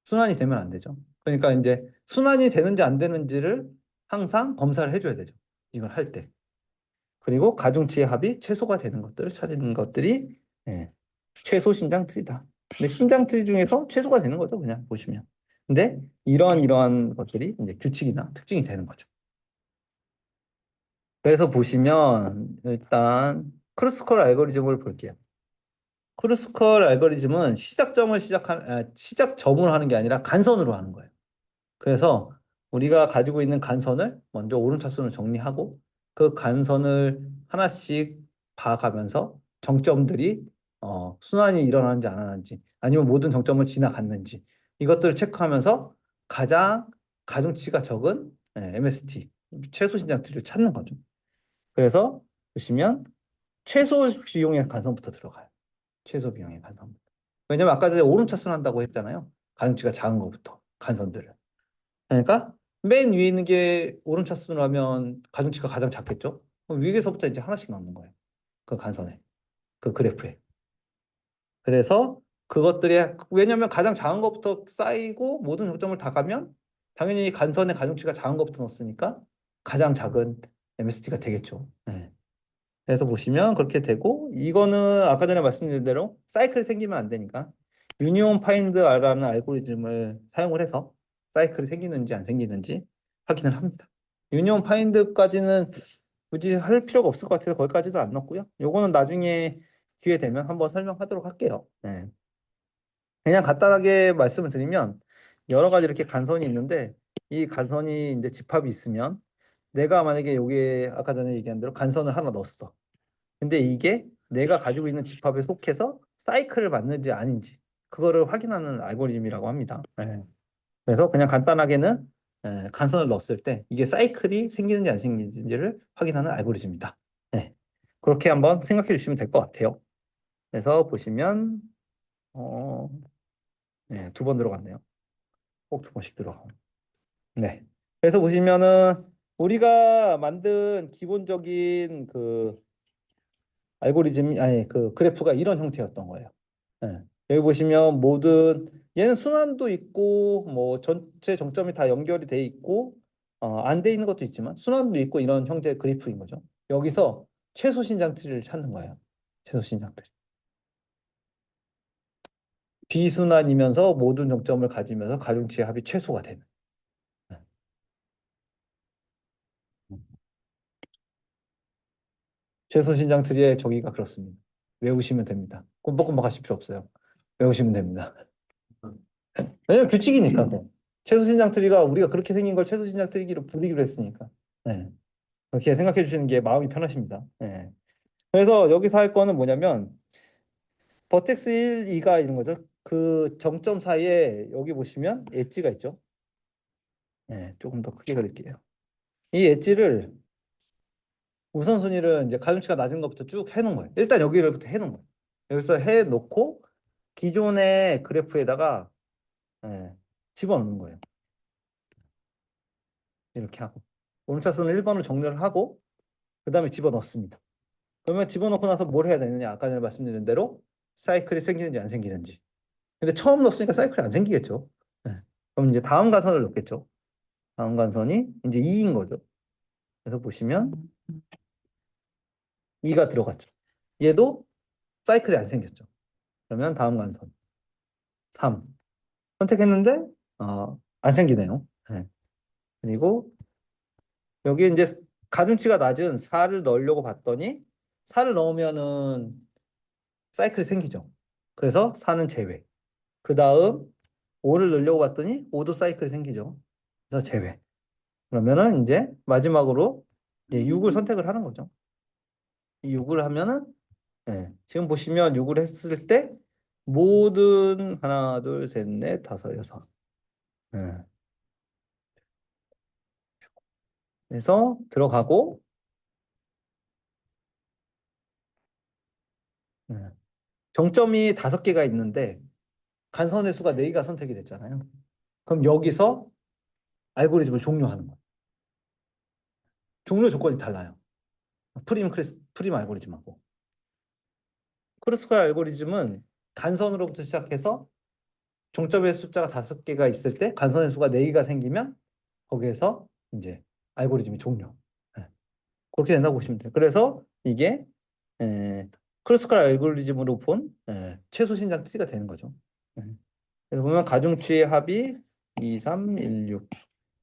순환이 되면 안 되죠. 그러니까 이제 순환이 되는지 안 되는지를 항상 검사를 해줘야 되죠. 이걸 할 때. 그리고 가중치의 합이 최소가 되는 것들을 찾는 것들이 예, 최소 신장 트리다. 근데 신장 트리 중에서 최소가 되는 거죠, 그냥 보시면. 근데 이러한 것들이 이제 규칙이나 특징이 되는 거죠. 그래서 보시면 일단 크루스컬 알고리즘을 볼게요. 크루스컬 알고리즘은 시작점을 하는 게 아니라 간선으로 하는 거예요. 그래서 우리가 가지고 있는 간선을 먼저 오름차순으로 정리하고 그 간선을 하나씩 봐가면서 정점들이 순환이 일어나는지 안 하는지 아니면 모든 정점을 지나갔는지 이것들을 체크하면서 가장 가중치가 적은 MST 최소 신장치를 찾는 거죠. 그래서 보시면 최소 비용의 간선부터 들어가요. 최소 비용의 간선부터. 왜냐면 아까 전에 오름차순 한다고 했잖아요. 가중치가 작은 것부터 간선들을. 그러니까 맨 위에 있는 게 오름차순으로 하면 가중치가 가장 작겠죠? 그럼 위에서부터 이제 하나씩 넣는 거예요. 그 간선에, 그 그래프에. 그래서 그것들이 왜냐면 가장 작은 것부터 쌓이고 모든 정점을 다 가면 당연히 간선에 가중치가 작은 것부터 넣었으니까 가장 작은 MST가 되겠죠. 네. 그래서 보시면 그렇게 되고 이거는 아까 전에 말씀드린 대로 사이클이 생기면 안 되니까 유니온 파인드 R라는 알고리즘을 사용을 해서 사이클이 생기는지 안 생기는지 확인을 합니다. 유니온 파인드까지는 굳이 할 필요가 없을 것 같아서 거기까지도 안 넣었고요. 요거는 나중에 기회 되면 한번 설명하도록 할게요. 네. 그냥 간단하게 말씀을 드리면 여러 가지 이렇게 간선이 있는데 이 간선이 이제 집합이 있으면 내가 만약에 여기에 아까 전에 얘기한 대로 간선을 하나 넣었어. 근데 이게 내가 가지고 있는 집합에 속해서 사이클을 맞는지 아닌지 그거를 확인하는 알고리즘이라고 합니다. 예. 그래서 그냥 간단하게는 간선을 넣었을 때 이게 사이클이 생기는지 안 생기는지를 확인하는 알고리즘입니다. 네. 그렇게 한번 생각해 주시면 될 것 같아요. 그래서 보시면 어, 네, 두 번 들어갔네요. 꼭 두 번씩 들어가고. 네. 그래서 보시면은 우리가 만든 기본적인 그 알고리즘이 아니 그 그래프가 이런 형태였던 거예요. 예. 여기 보시면 모든 얘는 순환도 있고 뭐 전체 정점이 다 연결이 돼 있고 안 돼 있는 것도 있지만 순환도 있고 이런 형태의 그래프인 거죠. 여기서 최소 신장 트리를 찾는 거예요. 최소 신장 트리. 비순환이면서 모든 정점을 가지면서 가중치의 합이 최소가 되는. 예. 최소 신장 트리의 정의가 그렇습니다. 외우시면 됩니다. 꼼박꼼박 하실 필요 없어요. 외우시면 됩니다. 왜냐면 규칙이니까. 또. 최소신장 트리가 우리가 그렇게 생긴 걸 최소신장 트리기로 부르기로 했으니까. 네. 그렇게 생각해 주시는 게 마음이 편하십니다. 네. 그래서 여기서 할 거는 뭐냐면 버텍스 1, 2가 이런 거죠. 그 정점 사이에 여기 보시면 엣지가 있죠. 네, 조금 더 크게 그릴게요. 이 엣지를 우선순위를 이제 가중치가 낮은 것부터 쭉 해놓은 거예요. 일단 여기를부터 해놓은 거예요. 여기서 해놓고 기존의 그래프에다가 예, 집어넣는 거예요. 이렇게 하고 오른차순을 1번을 정렬을 하고 그 다음에 집어넣습니다. 그러면 집어넣고 나서 뭘 해야 되느냐? 아까 전에 말씀드린 대로 사이클이 생기는지 안 생기는지. 근데 처음 넣었으니까 사이클이 안 생기겠죠. 네. 그럼 이제 다음 간선을 넣겠죠. 다음 간선이 이제 2인 거죠. 그래서 보시면 2가 들어갔죠. 얘도 사이클이 안 생겼죠. 그러면 다음 간선 3 선택했는데 안 생기네요. 네. 그리고 여기 이제 가중치가 낮은 4를 넣으려고 봤더니 4를 넣으면은 사이클이 생기죠. 그래서 4는 제외. 그 다음 5를 넣으려고 봤더니 5도 사이클이 생기죠. 그래서 제외. 그러면은 이제 마지막으로 이제 6을 선택을 하는 거죠. 이 6을 하면은 지금 보시면 6을 했을 때 모든 하나, 둘, 셋, 넷, 다섯, 여섯. 예. 그래서 들어가고 예. 정점이 5개가 있는데 간선의 수가 4개가 선택이 됐잖아요. 그럼 여기서 알고리즘을 종료하는 거예요. 종료 조건이 달라요. 프림 알고리즘하고. 크로스컬 알고리즘은 간선으로부터 시작해서 종점의 숫자가 5개가 있을 때 간선의 수가 4개가 생기면 거기에서 이제 알고리즘이 종료. 예. 그렇게 된다고 보시면 돼요. 그래서 이게 크로스컬 알고리즘으로 본 최소 신장 트리가 되는 거죠. 예. 그래서 보면 가중치의 합이 2, 3, 1, 6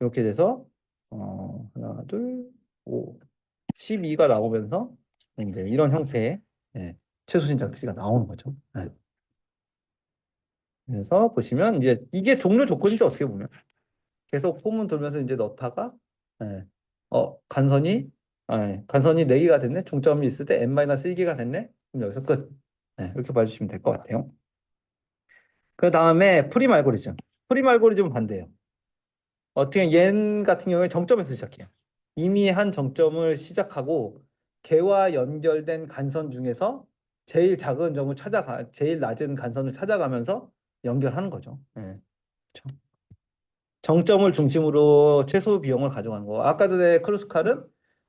이렇게 돼서 하나, 둘, 5, 12가 나오면서 이제 이런 형태의 최소 신장 트리가 나오는 거죠. 예. 그래서 보시면 이제 이게 종료 조건이죠, 어떻게 보면. 계속 포문 돌면서 이제 넣다가 예. 간선이 4개가 됐네. 종점이 있을 때 n-1개가 됐네. 그럼 여기서 끝. 이렇게 봐주시면 될 것 같아요. 그 다음에 프림 알고리즘. 프림 알고리즘은 반대예요. 어떻게 얘 같은 경우에 정점에서 시작해요. 이미 한 정점을 시작하고 걔와 연결된 간선 중에서 제일 낮은 간선을 찾아가면서 연결하는 거죠. 예. 그렇죠. 정점을 중심으로 최소 비용을 가져가는 거. 아까 전에 크루스칼은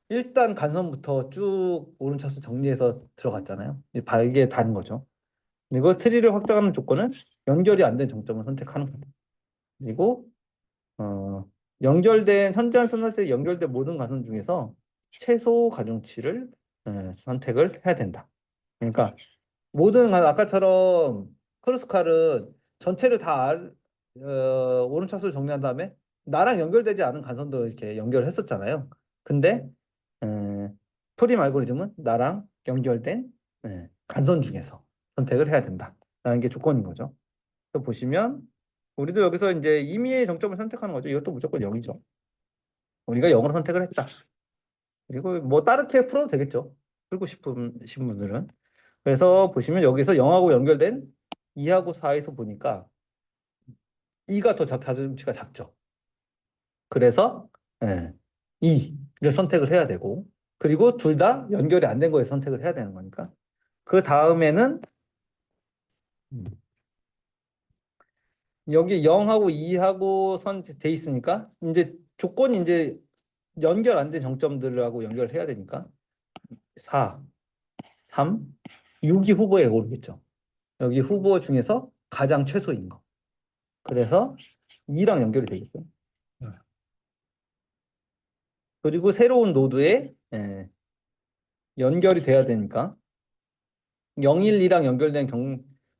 일단 간선부터 쭉 오른차수 정리해서 들어갔잖아요. 이게 다른 거죠. 그리고 트리를 확장하는 조건은 연결이 안 된 정점을 선택하는 거예요. 그리고 어, 현재한 선택 연결된 모든 가선 중에서 최소 가중치를 선택을 해야 된다. 그러니까 아까처럼 크루스칼은 전체를 다 오른차수를 정리한 다음에 나랑 연결되지 않은 간선도 이렇게 연결했었잖아요. 근데 에, 프림 알고리즘은 나랑 연결된 간선 중에서 선택을 해야 된다라는 게 조건인 거죠. 또 보시면 우리도 여기서 이제 임의의 정점을 선택하는 거죠. 이것도 무조건 0이죠. 우리가 0으로 선택을 했다. 그리고 뭐 다르게 풀어도 되겠죠. 풀고 싶으신 분들은. 그래서 보시면 여기서 0하고 연결된 2하고 4에서 보니까 2가 더 가중치가 작죠. 그래서 2를 선택을 해야 되고 그리고 둘 다 연결이 안 된 거에 선택을 해야 되는 거니까 그 다음에는 여기 0하고 2하고 돼 있으니까 이제 조건이 이제 연결 안 된 정점들하고 연결해야 되니까 4, 3, 6이 후보에 오르겠죠. 여기 후보 중에서 가장 최소인 거. 그래서 2랑 연결이 되겠죠. 그리고 새로운 노드에 연결이 돼야 되니까 012랑 연결된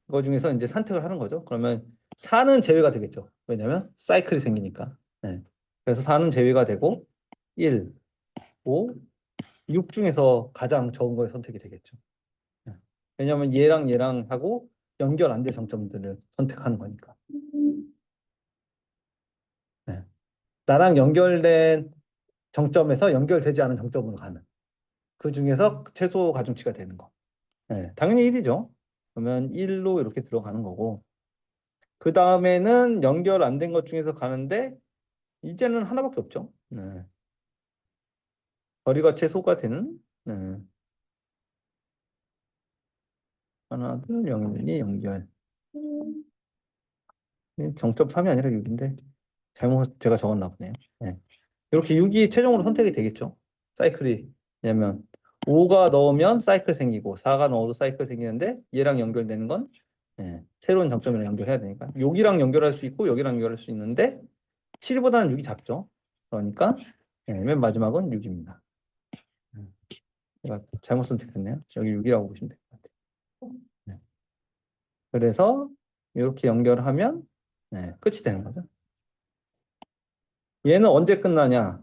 거 중에서 이제 선택을 하는 거죠. 그러면 4는 제외가 되겠죠. 왜냐면 사이클이 생기니까. 그래서 4는 제외가 되고 1, 5, 6 중에서 가장 적은 거에 선택이 되겠죠. 네. 왜냐면 얘랑 하고 연결 안 될 정점들을 선택하는 거니까. 네. 나랑 연결된 정점에서 연결되지 않은 정점으로 가는. 그 중에서 최소 가중치가 되는 거. 당연히 1이죠. 그러면 1로 이렇게 들어가는 거고. 그 다음에는 연결 안 된 것 중에서 가는데 이제는 하나밖에 없죠. 거리가 최소가 되는 하나, 둘, 0, 1, 2 연결. 정점 3이 아니라 6인데 잘못 제가 적었나 보네요. 이렇게 6이 최종으로 선택이 되겠죠. 사이클이. 왜냐면 5가 넣으면 사이클 생기고 4가 넣어도 사이클 생기는데 얘랑 연결되는 건 새로운 정점이랑 연결해야 되니까 여기랑 연결할 수 있고 여기랑 연결할 수 있는데 7보다는 6이 작죠. 그러니까 맨 마지막은 6입니다. 제가 잘못 선택했네요. 여기 6이라고 보시면 될 것 같아요. 네. 그래서 이렇게 연결하면 끝이 되는 거죠. 얘는 언제 끝나냐?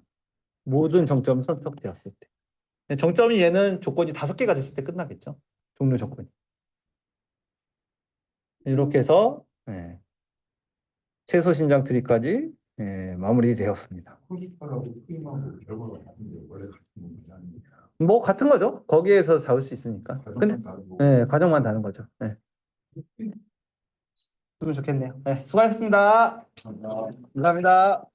모든 정점이 선택되었을 때. 정점이 얘는 조건이 5개가 됐을 때 끝나겠죠. 종료 조건이. 이렇게 해서 최소 신장 트리까지 마무리되었습니다. 크로스파라고 프임하고 결과가 같은데 원래 같은 문제 아닙니까? 뭐 같은 거죠. 거기에서 잡을 수 있으니까. 근데 과정만 다른 거고. 과정만 다른 거죠. 그러면 좋겠네요. 수고하셨습니다. 감사합니다. 감사합니다.